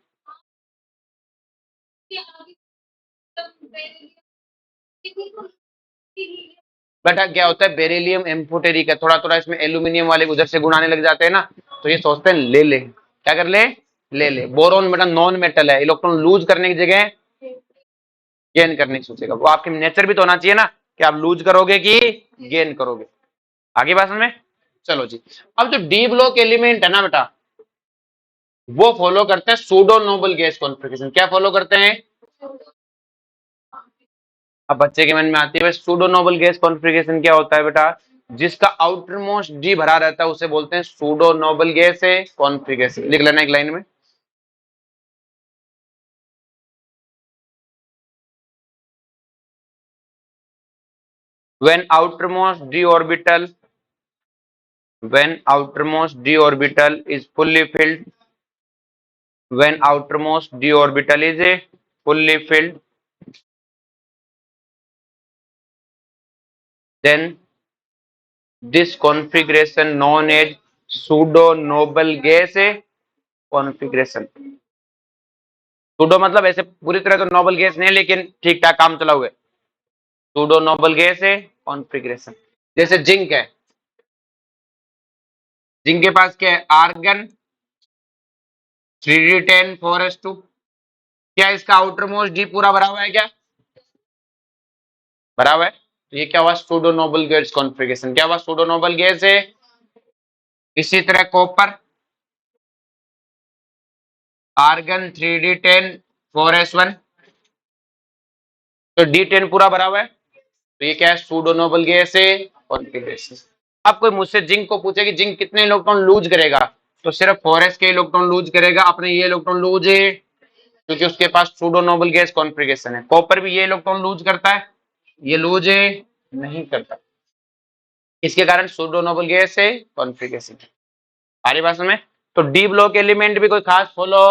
बेटा क्या होता है, बेरिलियम एम्फोटेरिक है, थोड़ा थोड़ा इसमें एल्यूमिनियम वाले उधर से गुण आने लग जाते हैं ना, तो ये सोचते हैं ले ले, क्या कर ले, ले ले। बोरोन बेटा नॉन मेटल है, इलेक्ट्रॉन लूज करने की जगह गेन करने की सोचेगा। वो आपके नेचर भी तो होना चाहिए ना, कि आप लूज करोगे कि गेन करोगे। आगे बात में चलो जी। अब जो डी ब्लॉक एलिमेंट है ना बेटा, वो फॉलो करते हैं सूडो नोबल गैस कॉन्फ़िगरेशन। क्या फॉलो करते हैं? अब बच्चे के मन में आती है सूडो नोबल गैस कॉन्फ़िगरेशन क्या होता है बेटा? जिसका आउटर मोस्ट डी भरा रहता है उसे बोलते हैं सूडो नोबल गैस कॉन्फ़िगरेशन। लिख लेना एक लाइन में। When outermost d orbital is fully filled, when outermost d orbital is a fully filled, then this configuration known as pseudo noble gas configuration। Pseudo मतलब ऐसे पूरी तरह तो नोबल गैस नहीं है, लेकिन ठीक ठाक काम चला हुआ है। Pseudo noble gas configuration. जैसे जिंक है, जिंक के पास क्या है, आर्गन 3d10 4s2। क्या इसका आउटर मोस्ट डी पूरा भरा हुआ है? क्या भरा हुआ है? तो ये क्या हुआ, सूडो नोबल गैस कॉन्फ़िगरेशन। क्या हुआ, सूडो नोबल गैस है। इसी तरह कॉपर, आर्गन 3d10 4s1, तो d10 पूरा भरा हुआ है, तो ये क्या है, सूडो नोबल गैस कॉन्फ़िगरेशन। अब कोई मुझसे जिंक को पूछे कि जिंक कितने इलेक्ट्रॉन लूज करेगा, तो सिर्फ 4s के इलेक्ट्रॉन लूज करेगा, अपने ये इलेक्ट्रॉन लूज है क्योंकि उसके पास सूडो नोबल गैस कॉन्फ़िगरेशन है। कॉपर भी ये इलेक्ट्रॉन लूज करता है, ये लूज है नहीं करता, इसके कारण सूडो नोबल गैस है कॉन्फ़िगरेशन। सारी बात में तो डी ब्लॉक एलिमेंट भी कोई खास फॉलो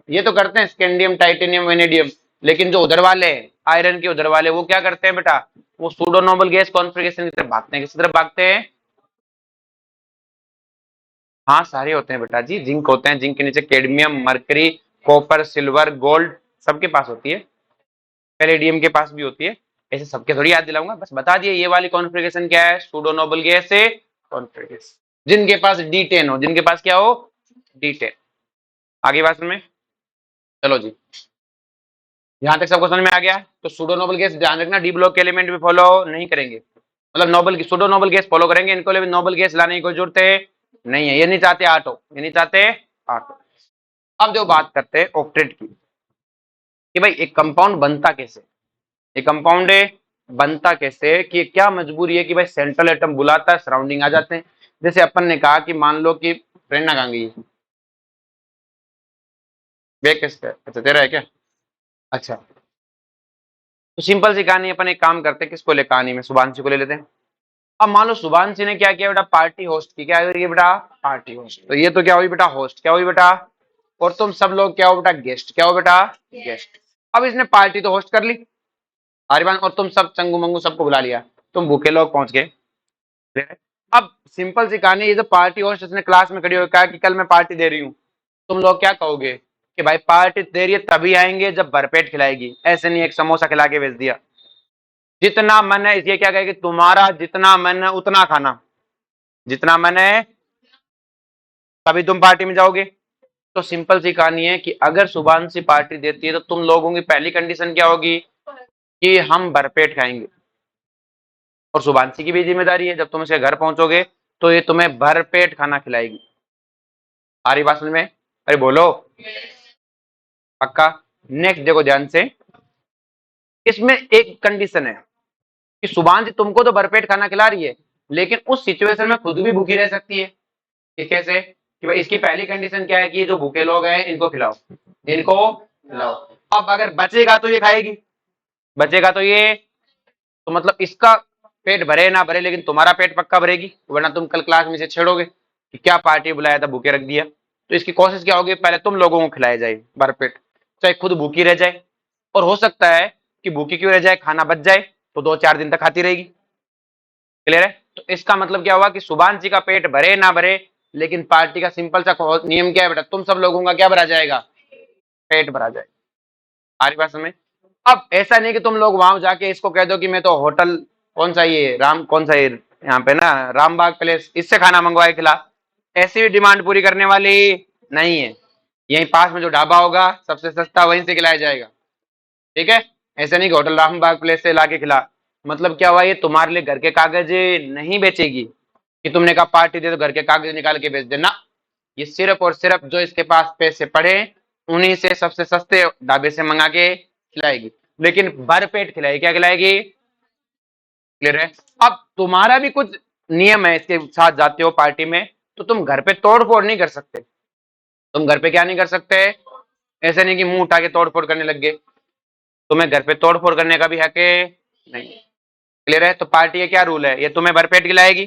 ये तो करते हैं, स्कैंडियम टाइटेनियम वेनेडियम, लेकिन जो उधर वाले आयरन के उधर वाले वो क्या करते हैं बेटा, वो सूडो नोबल गैस कॉन्फ़िगरेशन की तरफ भागते हैं। किस तरफ भागते हैं? हाँ सारे होते हैं बेटा जी, जिंक होते हैं, जिंक के नीचे cadmium, mercury, copper, silver, gold सबके पास होती है, पैलेडियम के पास भी होती है। ऐसे सबके थोड़ी याद दिलाऊंगा, बस बता दिए ये वाली कॉन्फ़िगरेशन क्या है, सूडो नोबल गैस है कॉन्फ़िगरेशन। जिनके पास D10 हो, जिनके पास क्या हो, D10। आगे बात में चलो जी, यहां तक सबको समझ में आ गया। तो सूडो नोबल गैस ध्यान रखना, डी ब्लॉक के एलिमेंट भी फॉलो नहीं करेंगे, मतलब noble pseudo noble gas follow करेंगे, इनको भी नोबल गैस लाने की कोई जरूरत है नहीं है, ये नहीं चाहते 8 हो, ये नहीं चाहते 8 हो। अब जो बात करते हैं ऑक्टेट की, कि भाई एक कंपाउंड बनता कैसे, एक कंपाउंड बनता कैसे, कि क्या मजबूरी है कि भाई सेंट्रल एटम बुलाता है, सराउंडिंग आ जाते हैं। जैसे अपन ने कहा कि मान लो कि प्रेरणा कहाँ गई, वे किसका है? अच्छा तेरा है क्या? अच्छा, तो सिंपल सी कहानी, अपन एक काम करते हैं, किसको ले कहानी में, शुभांशु को ले लेते हैं। अब मान लो शुभांशु ने क्या किया बेटा, पार्टी होस्ट की। क्या करिए बेटा, पार्टी होस्ट। तो ये तो क्या हुई बेटा, होस्ट। क्या हुई बेटा, और तुम सब लोग क्या हो बेटा, गेस्ट। क्या हो बेटा, गेस्ट। अब इसने पार्टी तो होस्ट कर ली आर्यमान, और तुम सब चंगू मंगू सबको बुला लिया, तुम भूखे लोग पहुंच गए। अब सिंपल सी कहानी, ये जो पार्टी होस्ट इसने क्लास में खड़ी होकर कहा कि कल मैं पार्टी दे रही हूँ, तुम लोग क्या कहोगे कि भाई पार्टी दे रही है तभी आएंगे जब भरपेट खिलाएगी, ऐसे नहीं एक समोसा खिला के भेज दिया। जितना मन है, इसलिए क्या कहेगी, तुम्हारा जितना मन है उतना खाना, जितना मन है तभी तुम पार्टी में जाओगे। तो सिंपल सी कहानी है कि अगर शुभांशी पार्टी देती है तो तुम लोगों की पहली कंडीशन क्या होगी, कि हम भरपेट खाएंगे। और शुभांशी की भी जिम्मेदारी है, जब तुम इसके घर पहुंचोगे तो ये तुम्हें भरपेट खाना खिलाएगी। सारी बात समझ में? अरे बोलो, पक्का। नेक्स्ट देखो ध्यान से, इसमें एक कंडीशन है कि सुभान जी तुमको तो भरपेट खाना खिला रही है, लेकिन उस सिचुएशन में खुद भी भूखी रह सकती है। ये कैसे? कि भाई इसकी पहली कंडीशन क्या है कि ये जो भूखे लोग हैं इनको खिलाओ, इनको खिलाओ। अब अगर बचेगा तो ये खाएगी, बचेगा तो ये, तो मतलब इसका पेट भरे ना भरे लेकिन तुम्हारा पेट पक्का भरेगी, वरना तुम कल क्लास में से छेड़ोगे कि क्या पार्टी बुलाया था भूखे रख दिया। तो इसकी कोशिश क्या होगी, पहले तुम लोगों को खिलाया जाए भरपेट, चाहे खुद भूखी रह जाए। और हो सकता है कि भूखी क्यों रह जाए, खाना बच जाए तो 2-4 दिन तक खाती रहेगी। क्लियर है? तो इसका मतलब क्या हुआ कि सुभांशी का पेट भरे ना भरे, लेकिन पार्टी का सिंपल सा नियम क्या है बेटा, तुम सब लोगों का क्या भरा जाएगा, पेट भरा जाएगा। हमारी बात समझ। अब ऐसा नहीं कि तुम लोग वहां जाके इसको कह दो कि मैं तो होटल, कौन सा ये राम, कौन सा ये यहाँ पे ना रामबाग पैलेस, इससे खाना मंगवाए खिला। ऐसी भी डिमांड पूरी करने वाली नहीं है। यहीं पास में जो ढाबा होगा सबसे सस्ता वहीं से खिलाया जाएगा। ठीक है? ऐसे नहीं कि होटल रामबाग प्लेस से लाके खिला। मतलब क्या हुआ, ये तुम्हारे लिए घर के कागज नहीं बेचेगी कि तुमने कहा पार्टी दे तो घर के कागज निकाल के बेच देना। ये सिर्फ और सिर्फ जो इसके पास पैसे पड़े उन्हीं से सबसे सस्ते ढाबे से मंगा के खिलाएगी, लेकिन भर पेट खिलाएगी। क्या खिलाएगी? क्लियर है? अब तुम्हारा भी कुछ नियम है, इसके साथ जाते हो पार्टी में तो तुम घर पे तोड़ फोड़ नहीं कर सकते। तुम घर पे क्या नहीं कर सकते, ऐसे नहीं कि मुंह उठा के तोड़ फोड़ करने लग गए। तुम्हें घर पे तोड़ फोड़ करने का भी हक है नहीं। क्लियर है? तो पार्टी का क्या रूल है, ये तुम्हें भरपेट खिलाएगी,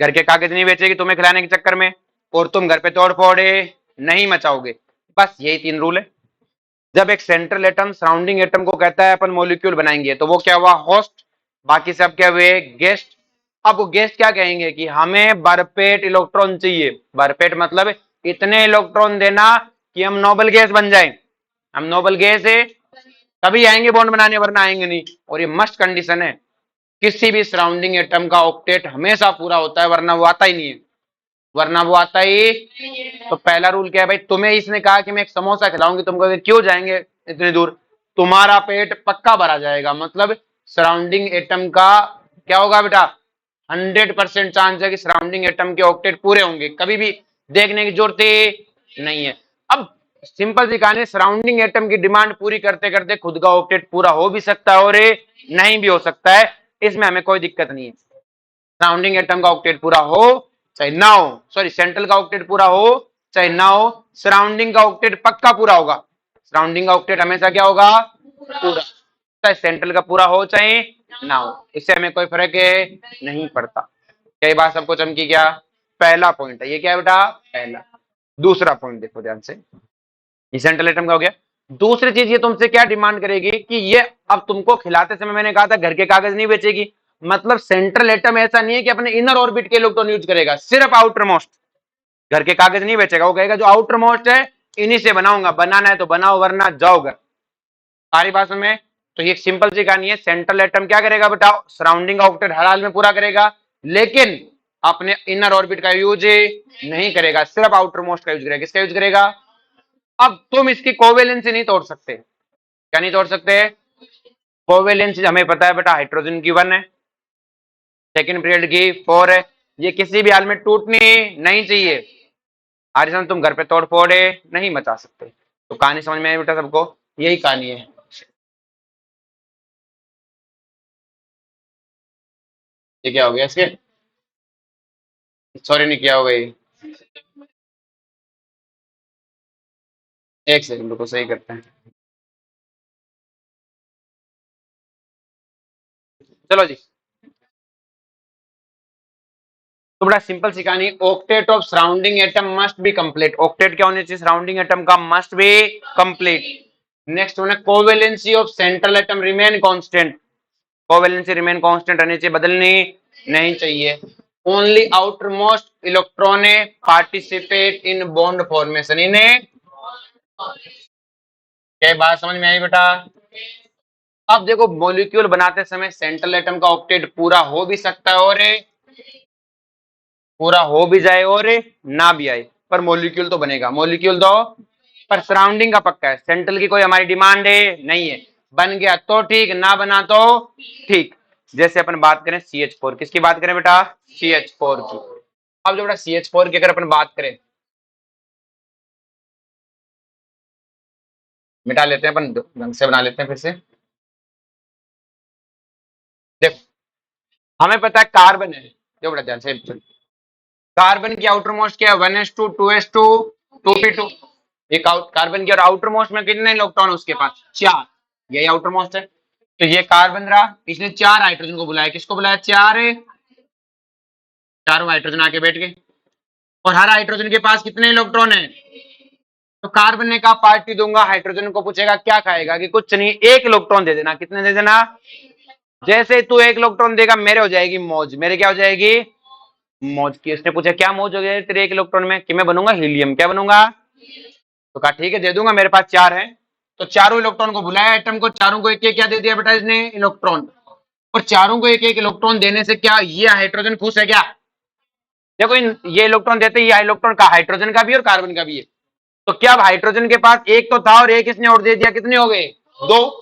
घर के कागज नहीं बेचेगी तुम्हें खिलाने के चक्कर में, और तुम घर पे तोड़ फोड़ नहीं मचाओगे। बस यही 3 रूल है। जब एक सेंट्रल एटम सराउंडिंग एटम को कहता है अपन मॉलिक्यूल बनाएंगे, तो वो क्या हुआ, होस्ट। बाकी सब क्या हुए, गेस्ट। अब वो गेस्ट क्या कहेंगे कि हमें भरपेट इलेक्ट्रॉन चाहिए। भरपेट मतलब इतने इलेक्ट्रॉन देना कि हम नोबल गैस बन जाए। हम नोबल गैस है तभी आएंगे बॉन्ड बनाने, वरना आएंगे नहीं। और ये मस्ट कंडीशन है, किसी भी सराउंडिंग एटम का ऑक्टेट हमेशा पूरा होता है, वरना वो आता ही नहीं है। वरना वो आता ही। तो पहला रूल क्या है भाई, तुम्हें इसने कहा कि मैं एक समोसा खिलाऊंगी, तुम कहोगे क्यों जाएंगे इतनी दूर, तुम्हारा पेट पक्का भरा जाएगा। मतलब सराउंडिंग एटम का क्या होगा बेटा, 100% चांस है कि सराउंडिंग एटम के ऑक्टेट पूरे होंगे, कभी भी देखने की जरूरत नहीं है। अब सिंपल सी कहानी, सराउंडिंग एटम की डिमांड पूरी करते करते खुद का ऑक्टेट पूरा हो भी सकता है और नहीं भी हो सकता है, इसमें हमें कोई दिक्कत नहीं है। सराउंडिंग एटम का ऑक्टेट पूरा हो चाहे ना हो, सॉरी सेंट्रल का ऑक्टेट पूरा हो चाहे ना हो, सराउंडिंग का ऑक्टेट पक्का पूरा होगा। सराउंडिंग का ऑक्टेट हमेशा क्या होगा, पूरा। चाहे सेंट्रल का पूरा हो चाहे ना हो, इससे हमें कोई फर्क नहीं पड़ता। कई बार सबको चमकी क्या, पहला पॉइंट है ये, क्या है बेटा, पहला। दूसरा पॉइंट देखो ध्यान से, ये सेंट्रल एटम का हो गया। दूसरी चीज ये तुमसे क्या डिमांड करेगी कि ये, अब तुमको खिलाते समय मैंने कहा था घर के कागज नहीं बेचेगी। मतलब सेंट्रल एटम ऐसा नहीं है कि अपने इनर ऑर्बिट के इलेक्ट्रॉन यूज करेगा, सिर्फ आउटर मोस्ट। घर के कागज नहीं बेचेगा, वो कहेगा जो आउटर मोस्ट है इन्हीं से बनाऊंगा, बनाना है तो बनाओ वरना जाओ घर। सारी बात में। तो ये सिंपल सी कहानी है, सेंट्रल एटम क्या करेगा बताओ, सराउंडिंग ऑक्टेट हर हाल में पूरा करेगा, लेकिन अपने इनर ऑर्बिट का यूज नहीं करेगा, सिर्फ आउटर मोस्ट का यूज करेगा। किसका यूज करेगा? अब तुम इसकी कोवेलेंसी नहीं तोड़ सकते। क्या नहीं तोड़ सकते? कोवेलेंसी हमें पता है बेटा, हाइड्रोजन की 1 है, सेकंड पीरियड की 4 है। ये किसी भी हाल में टूटनी नहीं चाहिए। आरिसन तुम घर पे तोड़ फोड़ नहीं मचा सकते। तो कहानी समझ में आई बेटा सबको? यही कहानी है। ये क्या हो गया इसके, सॉरी नहीं किया होगा ये। एक सेकंड रुको, सही करते हैं। चलो जी, तो बड़ा सिंपल सी कहानी, octet of surrounding atom must be complete. Octet क्या होने चाहिए सराउंडिंग एटम का, मस्ट बी कंप्लीट। नेक्स्ट होना covalency of central atom remain constant. Covalency remain constant रहनी चाहिए, बदलनी नहीं चाहिए। Only outer most electron participate in bond formation. इन्हें क्या बात समझ में आई बेटा? अब देखो मॉलिक्यूल बनाते समय सेंट्रल एटम का ऑक्टेट पूरा हो भी सकता है और पूरा हो भी जाए और ना भी आए, पर मॉलिक्यूल तो बनेगा। मॉलिक्यूल दो, पर सराउंडिंग का पक्का है, सेंट्रल की कोई हमारी डिमांड नहीं है। बन गया तो ठीक, ना बना तो ठीक। जैसे अपन बात करें CH4, किसकी बात करें बेटा, CH4 की। अब जो बेटा CH4 की अगर अपन बात करें, मिटा लेते हैं अपन, ढंग से बना लेते हैं फिर से। देखो हमें पता है कार्बन है, देखो बड़ा ध्यान से, कार्बन की आउटर मोस्ट क्या है, 1s2 2s2 2p2। ये कार्बन की और आउटर मोस्ट में कितने इलेक्ट्रॉन है उसके पास, चार, यही आउटर मोस्ट है। तो ये कार्बन रहा, इसने चार हाइड्रोजन को बुलाया, किसको बुलाया, चार है, चारों हाइड्रोजन आके बैठ गए। और हर हाइड्रोजन के पास कितने इलेक्ट्रॉन है, तो कार्बन ने कहा पार्टी दूंगा, हाइड्रोजन को पूछेगा क्या खाएगा, कि कुछ नहीं, एक इलेक्ट्रॉन दे देना, कितने दे देना, जैसे तू एक इलेक्ट्रॉन देगा मेरे हो जाएगी मौज, मेरे क्या हो जाएगी, मौज की। उसने पूछा क्या मौज हो गया तेरे एक इलेक्ट्रॉन में, कि मैं बनूंगा हीलियम, क्या बनूंगा, तो कहा ठीक है दे दूंगा, मेरे पास चार है। तो चारों इलेक्ट्रॉन को बुलाया एटम को, चारों को एक एक क्या दे दिया बेटा इसने, इलेक्ट्रॉन। और चारों को एक एक इलेक्ट्रॉन देने से क्या ये हाइड्रोजन खुश है क्या, देखो इन ये इलेक्ट्रॉन देते, ये इलेक्ट्रॉन का हाइड्रोजन का भी और कार्बन का भी है। तो क्या अब हाइड्रोजन के पास एक तो था और एक इसने और दे दिया, कितने हो गए, दो।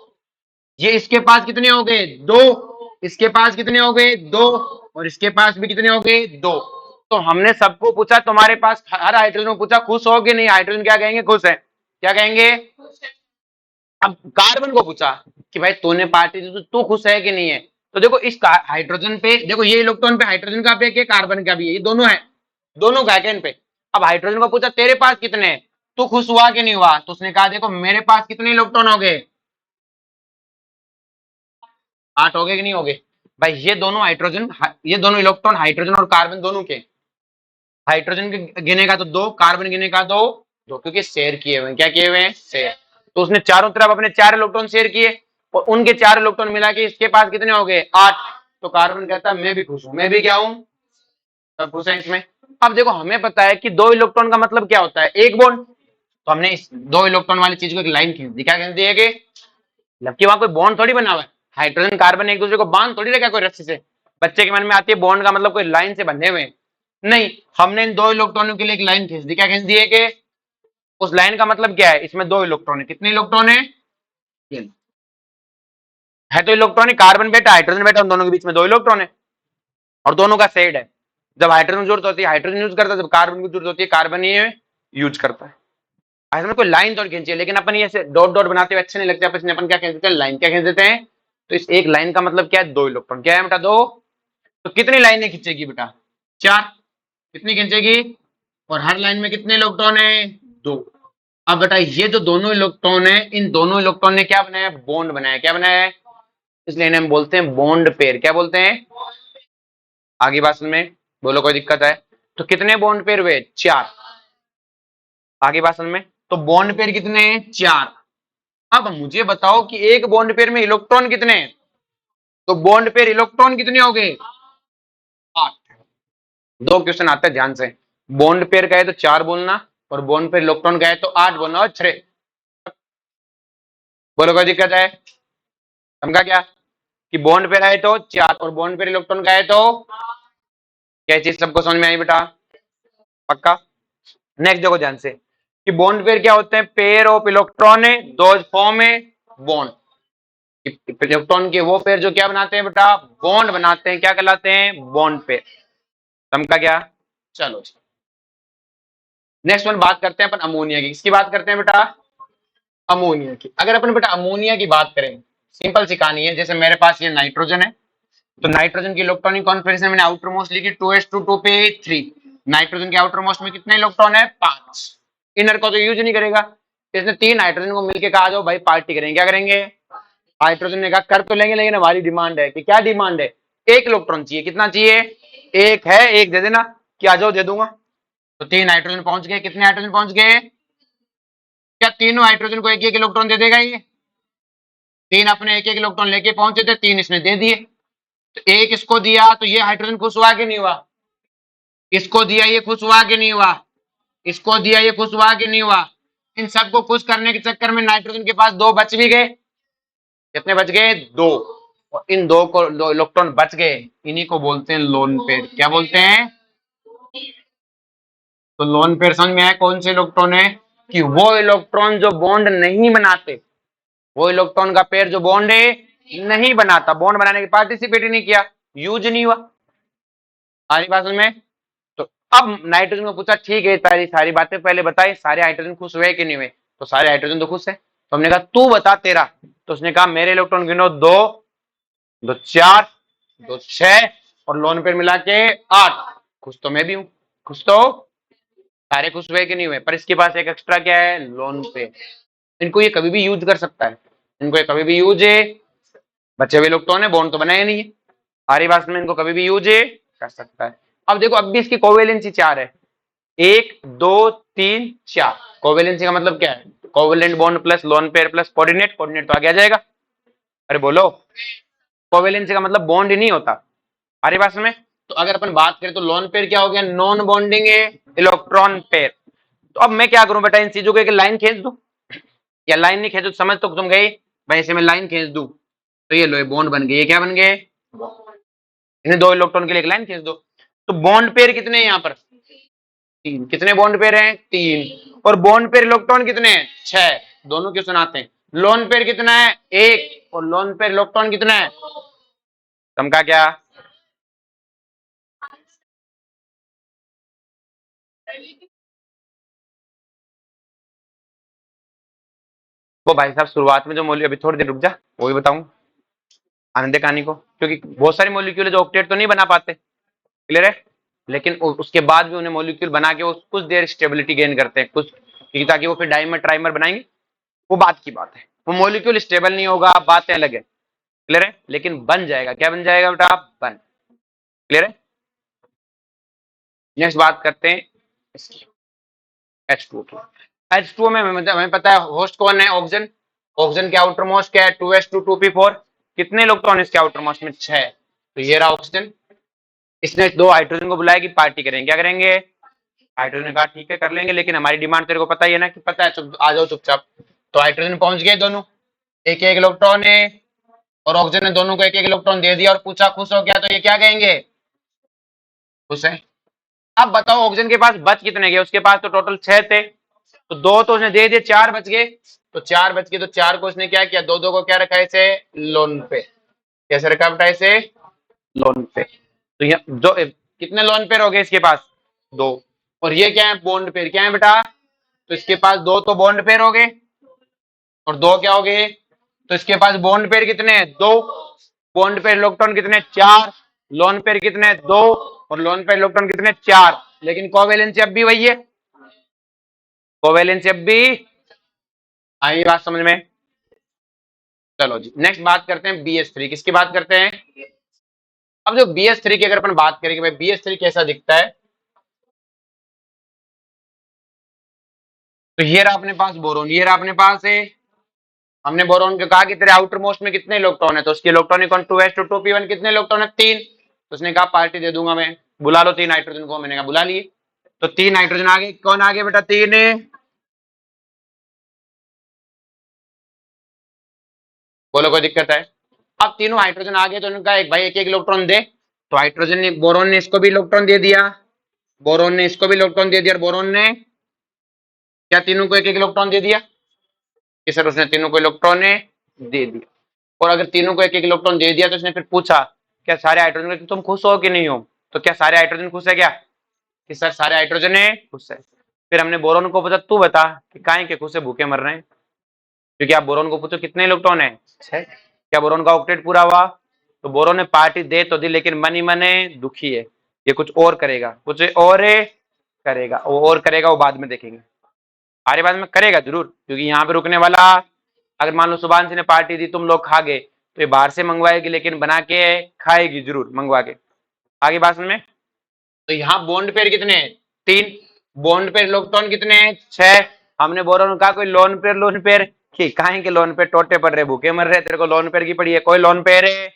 ये इसके पास कितने हो गए, दो, इसके पास कितने हो गए, दो, और इसके पास भी कितने हो गए, दो। तो हमने सबको पूछा तुम्हारे पास, हर हाइड्रोजन को पूछा खुश हो कि नहीं, हाइड्रोजन क्या कहेंगे, खुश है, क्या कहेंगे। अब कार्बन को पूछा कि भाई तूने पार्टी दी तो तू खुश है कि नहीं है, तो देखो इस हाइड्रोजन पे, देखो ये इलेक्ट्रॉन पे हाइड्रोजन का भी है, कार्बन का भी है, ये दोनों है, दोनों का है इन पे। अब हाइड्रोजन को पूछा तेरे पास कितने हैं, तू खुश हुआ कि नहीं हुआ, तो उसने कहा देखो मेरे पास कितने इलेक्ट्रॉन हो गए, आठ हो गए कि नहीं हो गए। भाई ये दोनों हाइड्रोजन, ये दोनों इलेक्ट्रॉन हाइड्रोजन और कार्बन दोनों के, हाइड्रोजन के गिनेगा तो दो, कार्बन गिनेगा तो दो, क्योंकि शेयर किए हुए हैं, क्या किए हुए हैं, शेयर। तो उसने चारों तरफ अपने चार इलेक्ट्रॉन शेयर किए, और उनके चार इलेक्ट्रॉन मिला के इसके पास कितने हो गए, आठ। तो कार्बन कहता है मैं भी खुश हूं, मैं भी क्या हूं, सब खुश है इसमें। अब देखो हमें पता है कि दो इलेक्ट्रॉन का मतलब क्या होता है, एक बॉन्ड। तो हमने इस दो इलेक्ट्रॉन वाली चीज को एक लाइन खींच दी, क्या खींच दी है कि, जबकि वहां कोई बॉन्ड थोड़ी बना हुआ है, हाइड्रोजन कार्बन एक दूसरे को बांध थोड़ी रखा कोई रस्सी से। बच्चे के मन में आती है बॉन्ड का मतलब कोई लाइन से बंधे हुए, नहीं, हमने इन दो इलेक्ट्रॉनों के लिए एक लाइन खींच दी, क्या खींच दी है कि, उस लाइन का मतलब क्या है, इसमें दो इलेक्ट्रॉन है, कितने इलेक्ट्रॉन है, है तो इलेक्ट्रॉन है, कार्बन बेटा हाइड्रोजन बेटा, उन दोनों के बीच में दो इलेक्ट्रॉन है, और दोनों का शेड है। जब हाइड्रोजन की जरूरत होती है हाइड्रोजन यूज करता है, जब कार्बन की जरूरत होती है कार्बन ही यूज करता है। ऐसे में कोई लाइन तो खींची है, लेकिन अपन ये डॉट डॉट बनाते हुए अच्छे नहीं लगते, अपन क्या खींच देते हैं, लाइन, क्या खींच देते हैं। तो इस एक लाइन का मतलब क्या है, दो इलेक्ट्रॉन, क्या है बेटा, दो। तो कितनी लाइनें खींचेगी बेटा, चार, कितनी खींचेगी, और हर लाइन में कितने इलेक्ट्रॉन है, दो। अब बेटा ये जो दोनों इलेक्ट्रॉन है, इन दोनों इलेक्ट्रॉन ने क्या बनाया, बॉन्ड बनाया, क्या बनाया है, इसलिए इन्हें हम बोलते हैं बॉन्ड पेयर, क्या बोलते हैं, आगे बात में बोलो कोई दिक्कत है। तो कितने बॉन्ड पेयर हुए, चार, आगे बात में। तो बॉन्ड पेयर कितने हैं, चार। अब मुझे बताओ कि एक बॉन्ड पेयर में इलेक्ट्रॉन कितने हैं, तो बॉन्ड पेयर इलेक्ट्रॉन कितने हो गए, आठ। दो क्वेश्चन आते हैं ध्यान से, बॉन्ड पेयर का है तो चार बोलना, और बॉन्ड पेयर इलेक्ट्रॉन का है तो आठ बोलना, और छह। बोलो कोई दिक्कत है, समझा क्या, कि बॉन्ड पेयर है तो चार, और बॉन्ड पेयर इलेक्ट्रॉन का है तो, क्या चीज सबको समझ में आई बेटा, पक्का। नेक्स्ट देखो ध्यान से, कि बॉन्ड पेयर क्या होते हैं, पेयर ऑफ इलेक्ट्रॉन है, दो फॉर्म है बॉन्ड। इलेक्ट्रॉन के वो पेयर जो क्या बनाते हैं बेटा, बॉन्ड बनाते हैं, क्या कहलाते हैं, बॉन्ड पेयर, समझा क्या। चलो नेक्स्ट वन बात करते हैं अपन अमोनिया की, किसकी बात करते हैं बेटा, अमोनिया की। अगर अपन बेटा अमोनिया की बात करें, सिंपल सी कहानी है, जैसे मेरे पास ये नाइट्रोजन है, तो नाइट्रोजन की इलेक्ट्रॉनिक कॉन्फ़िगरेशन मैंने आउटर मोस्ट लिखी 2s2 2p3। नाइट्रोजन के आउटर मोस्ट में कितने इलेक्ट्रॉन है, पांच। इनर को तो यूज नहीं करेगा, इसने तीन हाइड्रोजन को मिलकर कहा जाओ भाई पार्टी करेंगे, क्या करेंगे, हाइड्रोजन ने कहा कर तो लेंगे, लेकिन हमारी डिमांड है, कि क्या डिमांड है, एक इलेक्ट्रॉन चाहिए, कितना चाहिए, एक है, एक दे देना, कि आ जाओ दे दूंगा। तो तीन हाइड्रोजन पहुंच गए, कितने हाइड्रोजन पहुंच गए, क्या तीनों हाइड्रोजन को एक एक इलेक्ट्रॉन दे देगा ये, तीन अपने एक एक इलेक्ट्रॉन लेके पहुंचे थे, तीन इसने दे दिए। तो एक इसको दिया तो ये हाइड्रोजन खुश हुआ कि नहीं हुआ, इसको दिया ये खुश हुआ कि नहीं हुआ, इसको दिया ये खुश हुआ कि नहीं हुआ। इन सबको खुश करने के चक्कर में नाइट्रोजन के पास दो बच भी गए, कितने बच गए, दो। और इन दो को दो इलेक्ट्रॉन बच गए, इन्हीं को बोलते हैं लोन पेयर, क्या बोलते हैं। तो लोन पेयर समझ में आया कौन से इलेक्ट्रॉन है, कि वो इलेक्ट्रॉन जो बॉन्ड नहीं बनाते, वो इलेक्ट्रॉन का पेयर जो बॉन्ड है नहीं बनाता, बॉन्ड बनाने के पार्टिसिपेट ही नहीं किया, यूज नहीं हुआ, सारी बात में। तो अब नाइट्रोजन को पूछा ठीक है, सारी सारी बातें पहले बताई, सारे हाइड्रोजन खुश हुए कि नहीं हुए, तो सारे हाइड्रोजन तो खुश है। तो हमने कहा तू बता तेरा, तो उसने कहा मेरे इलेक्ट्रॉन गिनो, दो, दो चार, दो छह, और लोन पेयर मिला के 8। खुश तो मैं भी हूं, खुश तो सारे खुश हुए कि नहीं हुए, पर इसके पास एक एक्स्ट्रा क्या है, लोन पे। इनको ये कभी भी यूज कर सकता है, इनको ये कभी भी यूज है, बचे हुए इलेक्ट्रॉन है, बॉन्ड तो बनाया नहीं है, सारी बात में इनको कभी भी यूज कर सकता है। अब देखो अब भी इसकी कोवेलेंसी 4 है, 1 2 3 4। कोवेलेंसी का मतलब क्या है, covalent bond plus lone pair plus coordinate, coordinate तो आगे आ जाएगा। अरे बोलो, कोवेलेंसी का मतलब बॉन्ड ही नहीं होता, अरे बात में। तो अगर अपन बात करें तो लोन पेयर क्या हो गया, नॉन बॉन्डिंग इलेक्ट्रॉन पेयर। तो अब मैं क्या करूं बेटा, इन चीजों को एक लाइन खींच दूं, या लाइन नहीं खींचो समझ तो तुम गई भाई, ऐसे में लाइन खींच दूं तो ये लो बॉन्ड बन गए, ये क्या बन गए, इन्हें दो इलेक्ट्रॉन के लिए एक लाइन खींच दो। तो बॉन्ड पेयर कितने हैं यहाँ पर, तीन। कितने बॉन्ड पेयर हैं, तीन। और बॉन्ड पेयर इलेक्ट्रॉन कितने हैं, 6। दोनों क्वेश्चन आते हैं। लोन पेयर कितना है, 1। और लोन पेयर इलेक्ट्रॉन कितना है, समका क्या, वो भाई साहब शुरुआत में जो मॉलिक्यूल, अभी थोड़ी देर रुक जा, वो भी बताऊं, आनंद कहानी को, क्योंकि बहुत सारे मॉलिक्यूल जो ऑक्टेट तो नहीं बना पाते, क्लियर है, लेकिन उसके बाद भी उन्हें मॉलिक्यूल बना के वो कुछ देर स्टेबिलिटी गेन करते हैं कुछ, ताकि वो फिर डाइमर ट्राइमर बनाएंगे, वो बात की बात है। वो मॉलिक्यूल स्टेबल नहीं होगा, बातें अलग है, क्लियर है, लेकिन बन जाएगा, क्या बन जाएगा बेटा, बन, क्लियर है। नेक्स्ट बात करते हैं इसकी, H2O की। H2O में हमें पता है होस्ट कौन है, ऑक्सीजन। ऑक्सीजन के आउटर मोस्ट क्या है, 2s2 2p4। कितने इलेक्ट्रॉन इसके आउटर मोस्ट में, 6। तो ये रहा ऑक्सीजन। इसने दो हाइड्रोजन को बुलाया कि पार्टी करेंगे, क्या करेंगे, हाइड्रोजन ने कहा ठीक है कर लेंगे, लेकिन हमारी डिमांड तेरे को पता ही है ना, कि पता है, चुप आ जाओ चुपचाप। तो हाइड्रोजन पहुंच गए दोनों, एक एक इलेक्ट्रॉन है, और ऑक्सीजन ने दोनों को एक एक इलेक्ट्रॉन दे दिया और पूछा खुश हो गया, तो ये क्या कहेंगे, खुश है। अब बताओ ऑक्सीजन के पास बच कितने गए, उसके पास तो टोटल 6 थे, तो दो तो उसने दे दिए, 4 बच गए। तो 4 बच गए, तो 4 को उसने क्या किया, दो दो को क्या रखा है इसे, लोन पे। कैसे रखा बेटा इसे, लोन पे। तो ये जो कितने लोन पेयर हो गए इसके पास, दो। और ये क्या है, बॉन्ड पेयर, क्या है बेटा, तो इसके पास दो तो बॉन्ड पेयर हो गए, और दो क्या हो गए, तो इसके पास बॉन्ड पेयर कितने हैं, दो। बॉन्ड पेयर इलेक्ट्रॉन कितने, 4। लोन पेयर कितने, दो। और लोन पेयर इलेक्ट्रॉन कितने, 4। लेकिन कोवेलेंसी अब भी वही है, कोवेलेंसी अब भी, आई बात समझ में। चलो जी नेक्स्ट बात करते हैं BH3, किसकी बात करते हैं। अब जो BH3 की अगर अपन बात करें कि भाई BH3 कैसा दिखता है, तो ये रहा अपने पास बोरोन, ये रहा अपने पास है। हमने बोरोन को कहा कि तेरे आउटर मोस्ट में कितने इलेक्ट्रॉन है, तो उसकी इलेक्ट्रॉनिक कौन 2s2 2p1, कितने इलेक्ट्रॉन है, 3। तो उसने कहा पार्टी दे दूंगा मैं, बुला लो 3 नाइट्रोजन को, मैंने कहा बुला लिए। तो 3 नाइट्रोजन आ गए, कौन आ गए बेटा, 3 है। बोलो कोई दिक्कत है। अब तीनों हाइड्रोजन आ गए, तो उन्होंने कहा एक भाई एक एक इलेक्ट्रॉन दे। तो हाइड्रोजन ने, बोरोन ने इसको भी इलेक्ट्रॉन दे दिया, बोरोन ने इसको भी इलेक्ट्रॉन दे दिया, और बोरोन ने क्या तीनों को एक एक इलेक्ट्रॉन दे दिया, कि सर उसने तीनों को इलेक्ट्रॉन ने दे दिया। और अगर तीनों को एक एक इलेक्ट्रॉन दे दिया, तो उसने फिर पूछा क्या सारे हाइड्रोजन, तुम खुश हो कि नहीं हो, तो क्या सारे हाइड्रोजन खुश है क्या, कि सर सारे हाइड्रोजन है खुश है। फिर हमने बोरोन को पूछा तू बता कि काहे के खुश है, भूखे मर रहे हैं, क्योंकि आप बोरोन को पूछो कितने इलेक्ट्रॉन है, 6। क्या बोरोन का ऑक्टेट पूरा हुआ, तो बोरोन ने पार्टी दे तो दी, लेकिन मन ही मन दुखी है, ये कुछ और करेगा, कुछ और करेगा, वो और करेगा, वो बाद में देखेंगे, आरे बाद में करेगा जरूर, क्योंकि यहाँ पे रुकने वाला, अगर मान लो सुभांशी ने पार्टी दी, तुम लोग खा गए, तो ये बाहर से मंगवाएगी, लेकिन बना के खाएगी जरूर मंगवा के, आगे बात में। तो यहाँ बॉन्ड पेयर कितने हैं, 3। बॉन्ड पेयर इलेक्ट्रॉन कितने हैं, 6। हमने बोरोन कहा कोई लोन पेयर कि काहे के लोन पेयर, टोटे पड़ रहे, भूखे मर रहे, तेरे को लोन पेयर की पड़ी है, कोई लोन पेयर है,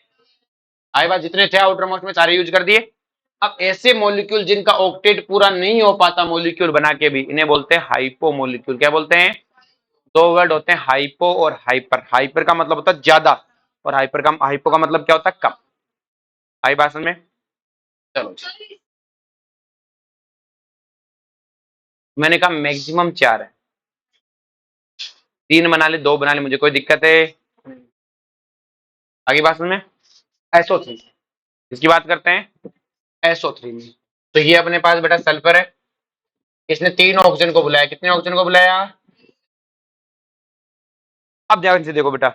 आई बात, जितने थे आउटर मोस्ट में सारे यूज कर दिए। अब ऐसे मॉलिक्यूल जिनका ऑक्टेट पूरा नहीं हो पाता मॉलिक्यूल बना के भी, इन्हें बोलते हैं हाइपो मॉलिक्यूल, क्या बोलते हैं, दो वर्ड होते हैं, हाइपो और हाइपर। हाइपर का मतलब होता है ज्यादा, और हाइपो का मतलब क्या होता है, कम, आई बात समझ में। चलो मैंने कहा मैक्सिमम 4 है, 3 बना ले, 2 बना ले, मुझे कोई दिक्कत है, आगे बात समझ में। SO3 इसकी बात करते हैं, SO3 में, तो ये अपने पास बेटा सल्फर है, इसने 3 ऑक्सीजन को बुलाया, कितने ऑक्सीजन को बुलाया, अब ध्यान से देखो बेटा,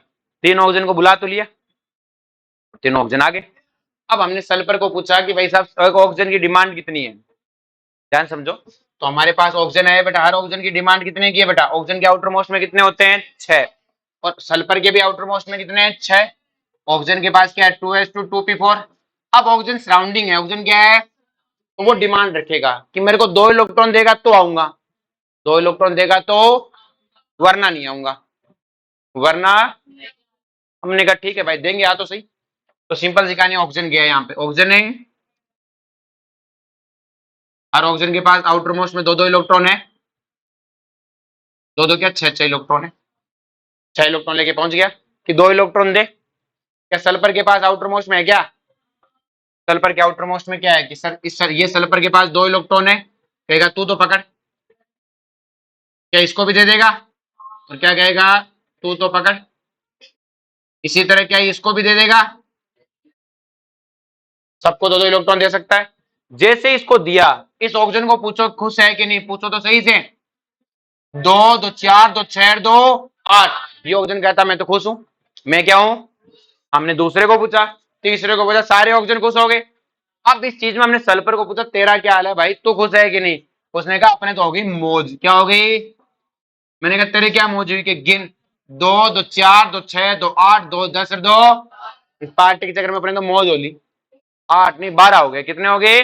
3 ऑक्सीजन को बुला तो लिया, 3 ऑक्सीजन आ गए। अब हमने सल्फर को पूछा कि भाई साहब ऑक्सीजन की डिमांड कितनी है, ध्यान समझो। तो हमारे पास ऑक्सीजन है बेटा, हर ऑक्सीजन की डिमांड कितने की है बेटा, ऑक्सीजन के आउटर मोस्ट में कितने होते हैं 6, और सल्फर के भी आउटर मोस्ट में कितने हैं 6। ऑक्सीजन के पास क्या है 2s2 2p4। अब ऑक्सीजन सराउंडिंग है, ऑक्सीजन क्या है, तो वो डिमांड रखेगा कि मेरे को 2 इलेक्ट्रॉन देगा तो आऊंगा, 2 इलेक्ट्रॉन देगा तो, वरना नहीं आऊंगा, वरना। हमने कहा ठीक है भाई देंगे आ तो सही। तो सिंपल सी कहानी, ऑक्सीजन गया है यहाँ पे, ऑक्सीजन है, हर ऑक्सीजन के पास आउटर मोस्ट में 2 इलेक्ट्रॉन है, 2 क्या 6 इलेक्ट्रॉन है, 6 इलेक्ट्रॉन लेके पहुंच गया कि 2 इलेक्ट्रॉन दे। क्या सल्फर के पास आउटर मोस्ट में है क्या, सल्फर के आउटर मोस्ट में क्या है कि सर ये सल्फर के पास 2 इलेक्ट्रॉन है, कहेगा तू तो पकड़, क्या इसको भी दे देगा, और क्या कहेगा तू तो पकड़। इसी तरह क्या इसको भी दे देगा, सबको 2 इलेक्ट्रॉन दे सकता है। जैसे इसको दिया, इस ऑक्सीजन को पूछो खुश है कि नहीं, पूछो तो सही से, 2 2 4 2 6 2 8, ये ऑक्सीजन कहता मैं तो खुश हूं, मैं क्या हूं। हमने दूसरे को पूछा, तीसरे को पूछा, सारे ऑक्सीजन खुश हो गए। अब इस चीज में हमने सल्फर को पूछा तेरा क्या हाल है भाई, तू खुश है कि नहीं, उसने कहा अपने तो हो गई मौज, क्या हो गई। मैंने कहा तेरे क्या मौज हुई कि गिन, 2 2 4 2 6 2 8 2 10 2, इस पार्टी के चक्कर में अपने तो मौज हो ली, 8 नहीं 12 हो गए, कितने हो गए,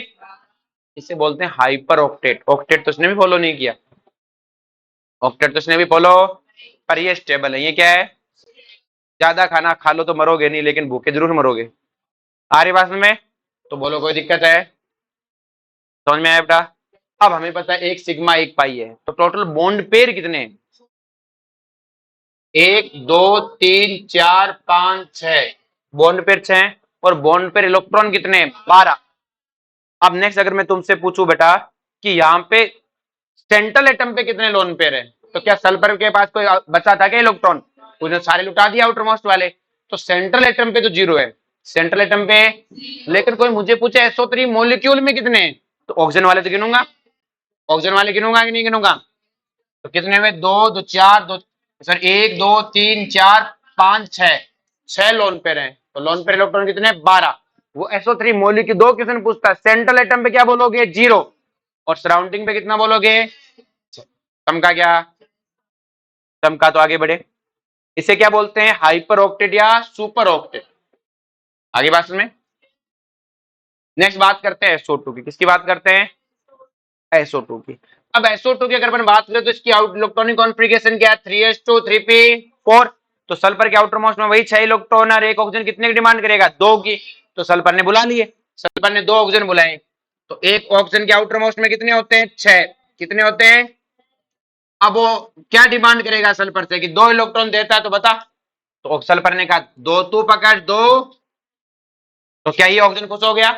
इसे बोलते हैं हाइपर ऑक्टेट। ऑक्टेट तो उसने भी फॉलो नहीं किया, ऑक्टेट तो उसने भी फॉलो, पर ये स्टेबल है, ये क्या है, ज्यादा खाना खा लो तो मरोगे नहीं, लेकिन भूखे जरूर मरोगे। आ रही बात में, तो बोलो कोई दिक्कत है, समझ में आया बेटा। अब हमें पता है 1 सिग्मा 1 पाई है, तो टोटल बॉन्ड पेयर कितने हैं, 1 2 3 4 5 6, बॉन्ड पेयर 6, और बॉन्ड पेयर इलेक्ट्रॉन कितने 12। अब नेक्स्ट अगर मैं तुमसे पूछूं बेटा कि यहाँ पे सेंट्रल एटम पे कितने लोन पेयर है, तो क्या सल्फर के पास कोई बचा था क्या इलेक्ट्रॉन, उसने सारे लुटा दिया आउटर मोस्ट वाले, तो सेंट्रल एटम पे तो 0 है, सेंट्रल एटम पे। लेकिन कोई मुझे पूछे SO3 मॉलिक्यूल में कितने हैं, तो ऑक्सीजन वाले तो गिनूंगा, ऑक्सीजन वाले गिनूंगा कि नहीं गिनूंगा, तो कितने में 2 2 4 2, सर 1 2 3 4 5 6, 6 लोन पेयर हैं, तो लोन पेयर इलेक्ट्रॉन कितने 12। वो SO3 मॉलिक्यूल 2 क्वेश्चन पूछता है, सेंट्रल एटम पे क्या बोलोगे 0, और सराउंडिंग पे कितना बोलोगे, सम का क्या, सम का तो आगे बढ़े। इसे क्या बोलते हैं हाइपर ऑक्टेट या सुपर ऑक्टेट, आगे बात में। नेक्स्ट बात करते हैं SO2 की, किसकी बात करते हैं SO2 की। अब SO2 की अगर अपन बात करें तो इसकी आउट इलेक्ट्रॉनिक कॉन्फ़िगरेशन क्या है 3s2 3p4, तो सल्फर के आउटर मोस्ट में वही 6 इलेक्ट्रॉन और एक ऑक्सीजन कितने की डिमांड करेगा 2 की, तो सल्फर ने बुला लिए, सल्फर ने 2 ऑक्सीजन बुलाए, तो एक ऑक्सीजन के आउटर मोस्ट में कितने होते हैं 6, कितने होते हैं। अब वो क्या डिमांड करेगा सल्फर से कि 2 इलेक्ट्रॉन देता है तो बता, तो सल्फर ने कहा 2 तू पकड़ 2, तो क्या ये ऑक्सीजन खुश हो गया,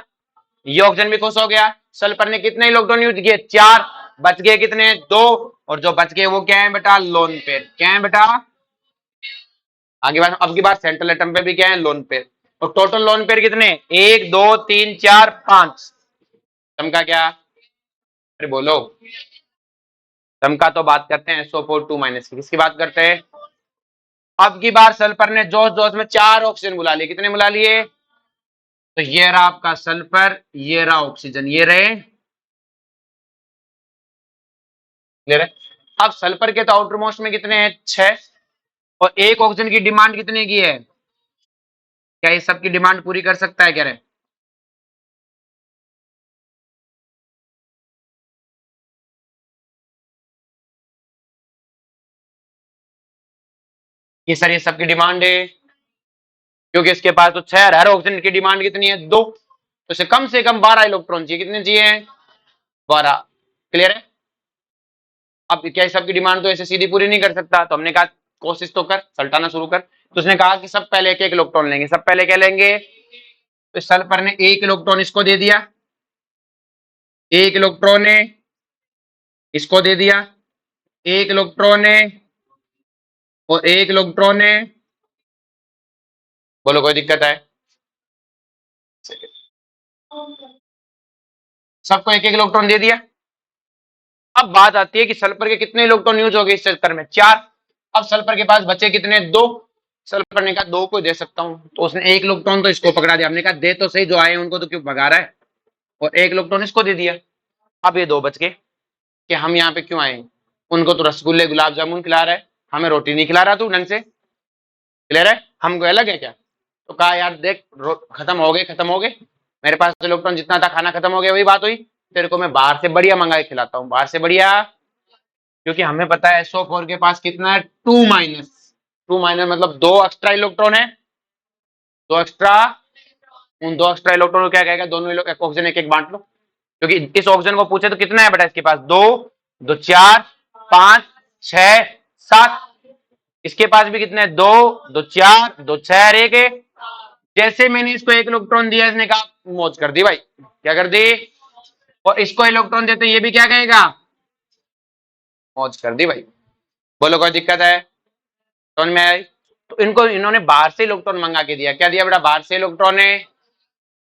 ये ऑक्सीजन भी खुश हो गया। सल्फर ने कितने इलेक्ट्रॉन यूज किए 4, बच गए कितने 2, और जो बच गए वो क्या है बेटा लोन पेयर, क्या है बेटा। आगे बात, अब की बात सेंट्रल एटम पे भी क्या है लोन पेयर, और टोटल लोन पेयर कितने 1 2 3 4 5, सम का क्या, अरे बोलो, सम का तो बात करते हैं SO4 2 माइनस की, किसकी बात करते हैं। अब की बार सल्फर ने जोश जोश में 4 ऑक्सीजन बुला लिए, कितने बुला लिए, तो ये रहा आपका सल्फर, ये रहा ऑक्सीजन, ये रहे, क्लियर है। अब सल्फर के तो आउटर मोस्ट में कितने हैं 6, और एक ऑक्सीजन की डिमांड कितने की है, क्या ये सबकी डिमांड पूरी कर सकता है, कह रहे कि सर ये सबकी डिमांड है, क्योंकि इसके पास तो 6, हर ऑक्सीजन की डिमांड कितनी है 2, तो इसे कम से कम 12 इलेक्ट्रॉन चाहिए, कितने चाहिए 12, क्लियर है। अब क्या इस सबकी डिमांड तो ऐसे सीधी पूरी नहीं कर सकता, तो हमने कहा कोशिश तो कर, सल्टाना शुरू कर, तो उसने कहा कि सब पहले एक एक इलेक्ट्रॉन लेंगे, सब पहले क्या लेंगे, तो सल्फर ने 1 इलेक्ट्रॉन इसको दे दिया, 1 इलेक्ट्रॉन ने इसको दे दिया, 1 इलेक्ट्रॉन ने, और 1 इलेक्ट्रॉन ने, बोलो कोई दिक्कत है, सबको एक एक इलेक्ट्रॉन दे दिया। अब बात आती है कि सल्फर के कितने इलेक्ट्रॉन यूज हो गए इस चक्कर में 4, अब सल्फर के पास बचे कितने, 2। सल्फर ने कहा 2 को दे सकता हूं, तो उसने 1 इलेक्ट्रॉन तो इसको पकड़ा दिया। हमने कहा दे तो सही, जो आए उनको तो क्यों भगा रहा है, और 1 इलेक्ट्रॉन इसको दे दिया। अब ये 2 बच गए कि हम यहाँ पे क्यों आए, उनको तो रसगुल्ले गुलाब जामुन खिला रहा है, हमें रोटी नहीं खिला रहा तू ढंग से, क्लियर है, हमको अलग है क्या। तो कहा यार देख खत्म हो गए, खत्म हो गए, मेरे पास तो इलेक्ट्रॉन जितना था खाना खत्म हो गया, वही बात हुई, तेरे को मैं बाहर से बढ़िया मंगा के खिलाता हूँ, बाहर से बढ़िया, क्योंकि हमें पता है SO4 के पास कितना है, 2 माइनस, 2 माइनस मतलब 2 एक्स्ट्रा इलेक्ट्रॉन है, 2 एक्स्ट्रा, उन 2 एक्स्ट्रा इलेक्ट्रॉन को क्या कहेगा, दोनों ऑक्सीजन एक एक बांट लो, क्योंकि इस ऑक्सीजन को पूछे तो कितना है बेटा इसके पास, 2 2 4 5 6 7, इसके पास भी कितने, 2 2 4 2 6 और 1 है। जैसे मैंने इसको 1 इलेक्ट्रॉन दिया, इसने कहा मौज कर दी भाई, क्या कर दी, और इसको इलेक्ट्रॉन देते ये भी क्या कहेगा, मौज कर दी भाई। बोलो कोई दिक्कत है, समझ में आई। तो इनको इन्होंने बाहर से इलेक्ट्रॉन मंगा के दिया, क्या दिया बेटा, बाहर से इलेक्ट्रॉन है,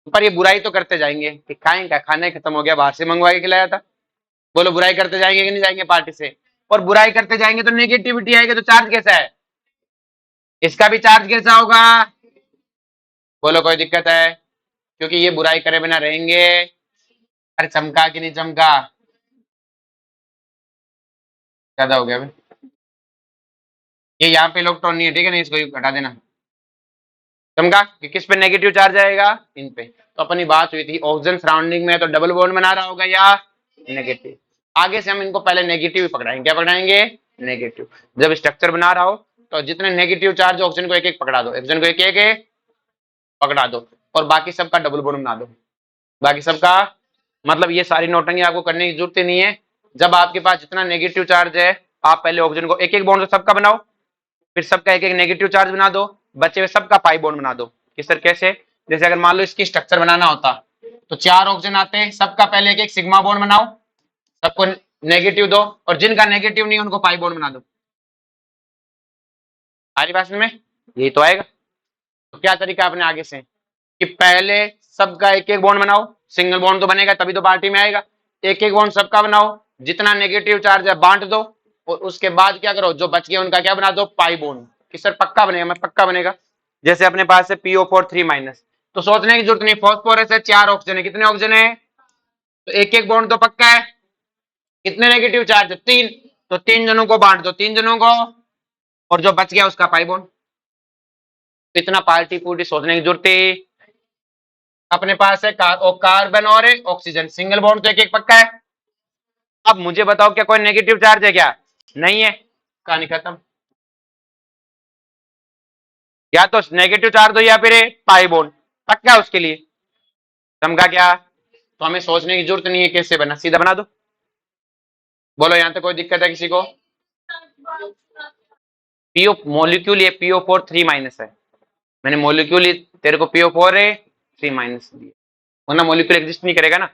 पर ये बुराई तो करते जाएंगे कि खाएं क्या, खाना ही खत्म हो गया, बाहर से मंगवा के खिलाया था। बोलो बुराई करते जाएंगे कि नहीं जाएंगे पार्टी से, और बुराई करते जाएंगे तो नेगेटिविटी आएगी, तो चार्ज कैसा है, इसका भी चार्ज कैसा होगा, बोलो कोई दिक्कत है, क्योंकि ये बुराई करे बिना रहेंगे। अरे चमका कि नहीं चमका, ज्यादा हो गया भाई। ये यहाँ पे इलेक्ट्रॉन नहीं है, ठीक है, नहीं इसको हटा देना, चमका कि किस पे नेगेटिव चार्ज आएगा, इन पे। तो अपनी बात हुई थी ऑक्सीजन सराउंडिंग में तो डबल बॉन्ड बना रहा होगा या नेगेटिव, आगे से हम इनको पहले नेगेटिव ही पकड़ाएंगे, क्या पकड़ाएंगे, नेगेटिव। जब स्ट्रक्चर बना रहा हो तो जितने नेगेटिव चार्ज ऑक्सीजन को एक एक पकड़ा दो, ऑक्सीजन को एक एक पकड़ा दो, और बाकी सबका डबल बॉन्ड बना दो, बाकी सबका, मतलब ये सारी नोटंगी आपको करने की जरूरत ही नहीं है। जब आपके पास जितना नेगेटिव चार्ज है, आप पहले ऑक्सीजन को एक एक बॉन्ड सबका बनाओ, फिर सबका एक एक नेगेटिव चार्ज बना दो, बचे हुए सबका पाई बॉन्ड बना दो। कि सर कैसे, जैसे अगर मान लो इसकी स्ट्रक्चर बनाना होता तो 4 ऑक्सीजन आते, सबका पहले एक एक सिग्मा बॉन्ड बनाओ, सबको नेगेटिव दो, और जिनका नेगेटिव नहीं उनको पाई बॉन्ड बना दो। हमारी बात में यही तो आएगा। तो क्या तरीका अपने आगे से कि पहले सबका एक एक बॉन्ड बनाओ, सिंगल बॉन्ड तो बनेगा तभी तो पार्टी में आएगा, एक एक बॉन्ड सबका बनाओ, जितना नेगेटिव चार्ज है बांट दो, और उसके बाद क्या करो, जो बच गया उनका क्या बना दो, पाई बॉन्ड। कि सर पक्का बनेगा, मैं पक्का बनेगा। जैसे अपने पास है PO4 3 माइनस, तो सोचने की जरूरत नहीं, फॉस्फोरस है 4 ऑक्सीजन है, कितने ऑक्सीजन है, तो एक एक बॉन्ड तो पक्का है, कितने नेगेटिव चार्ज है, 3, तो 3 जनों को बांट दो, 3 जनों को, और जो बच गया उसका पाई बॉन्ड। इतना पार्टी पूर्टी सोचने की जरूरत है। अपने पास है कार्बन और ऑक्सीजन, सिंगल बॉन्ड तो एक एक पक्का है। अब मुझे बताओ क्या कोई नेगेटिव चार्ज है क्या, नहीं है, कहानी खत्म। या तो नेगेटिव चार्ज हो या फिर पाई बॉन्ड, पक्का है उसके लिए, समझा क्या। तो हमें सोचने की जरूरत नहीं है कैसे बना, सीधा बना दो। बोलो यहां तक कोई दिक्कत है किसी को, पीओ मोलिक्यूल ये PO4 3 माइनस है, मैंने मोलिक्यूल तेरे को PO4 है 3 माइनस दिया, वरना मोलिक्यूल एग्जिस्ट नहीं करेगा ना,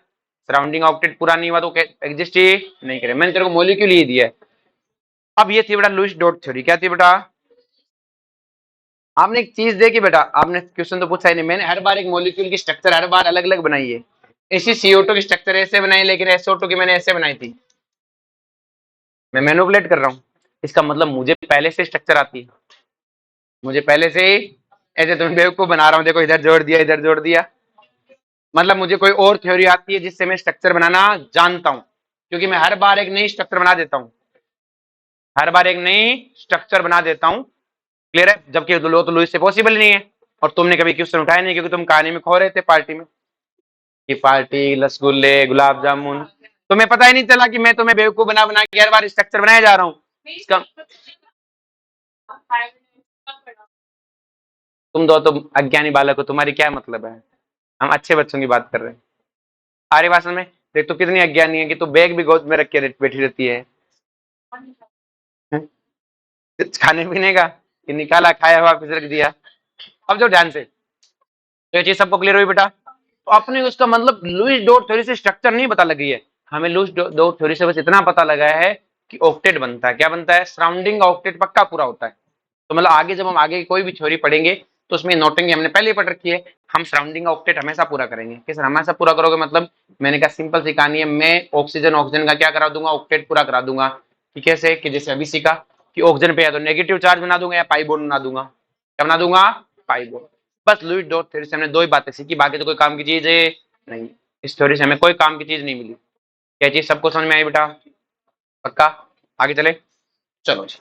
सराउंडिंग ऑक्टेट पूरा नहीं हुआ तो एग्जिस्ट ही नहीं करेगा, मैंने तेरे को मोलिक्यूल ही दिया है। अब ये थी बेटा लुईस डॉट थ्योरी, क्या थी बेटा, आपने एक चीज देखी बेटा, आपने क्वेश्चन तो पूछा ही नहीं, मैंने हर बार एक मॉलिक्यूल की स्ट्रक्चर हर बार अलग अलग बनाई है। इसी CO2 की स्ट्रक्चर ऐसे बनाई, लेकिन SO2 की मैंने ऐसे बनाई थी, मैं मैनिपुलेट कर रहा हूँ, इसका मतलब मुझे पहले से स्ट्रक्चर आती है, मुझे पहले से ही, ऐसे तुम्हें बेवकूफ बना रहा हूँ, देखो इधर जोड़ दिया इधर जोड़ दिया, मतलब मुझे कोई और थ्योरी आती है जिससे मैं स्ट्रक्चर बनाना जानता हूँ, क्योंकि मैं हर बार एक नई स्ट्रक्चर बना देता हूँ, हर बार एक नई स्ट्रक्चर बना देता हूँ, क्लियर है, जबकि तो लुईस से पॉसिबल नहीं है, और तुमने कभी क्वेश्चन उठाया नहीं, क्योंकि तुम कहानी में खो रहे थे पार्टी में, की पार्टी रसगुल्ले गुलाब जामुन, तुम्हें पता ही नहीं चला कि मैं तुम्हें बेवकूफ बना बना के हर बार स्ट्रक्चर बनाया जा रहा हूँ इसका। तुम दो तो अज्ञानी बालक हो, तुम्हारी क्या मतलब है, हम अच्छे बच्चों की बात कर रहे हैं। अरे बात में देख तो कितनी अज्ञानी है कि तू बैग भी गोद में रख के बैठी रहती है, खाने पीने का कि निकाला खाया वापिस रख दिया। अब जो ध्यान से, तो ये चीज सबको क्लियर हुई बेटा। तो अपने उसका मतलब लुईस डॉट थ्योरी से स्ट्रक्चर नहीं पता लगी है, हमें लुईस डॉट थ्योरी से बस इतना पता लगा है कि ऑक्टेट बनता है, क्या बनता है, सराउंडिंग ऑक्टेट पक्का पूरा होता है। तो मतलब आगे जब हम आगे कोई भी थ्योरी पढ़ेंगे तो उसमें नोटेंगे, हमने पहले ही पढ़ रखी है, हम सराउंडिंग ऑक्टेट हमेशा पूरा करेंगे। किस हमेशा पूरा करोगे मतलब, मैंने कहा सिंपल सी कहानी है, मैं ऑक्सीजन ऑक्सीजन का क्या करा दूंगा, ऑक्टेट पूरा करा दूंगा। कि कैसे, कि जैसे अभी सीखा कि ऑक्सीजन पे या तो नेगेटिव चार्ज बना दूंगा या पाई बॉन्ड बना दूंगा। क्या बना दूंगा? Pi bond. बस लुईस डॉट थ्योरी से हमने दो ही बातें सीखी, बाकी तो कोई काम की चीज है नहीं। इस थ्योरी से हमें कोई काम की चीज नहीं मिली। क्या चीज सबको समझ में आई बेटा? पक्का? आगे चले, चलो जी।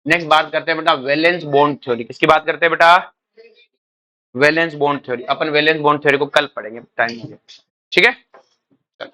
नेक्स्ट बात करते हैं बेटा वैलेंस बॉन्ड थ्योरी। किसकी बात करते हैं बेटा? Valence bond theory. अपन वैलेंस बॉन्ड थ्योरी को कल पढ़ेंगे, टाइम हो गया। ठीक है, चलो।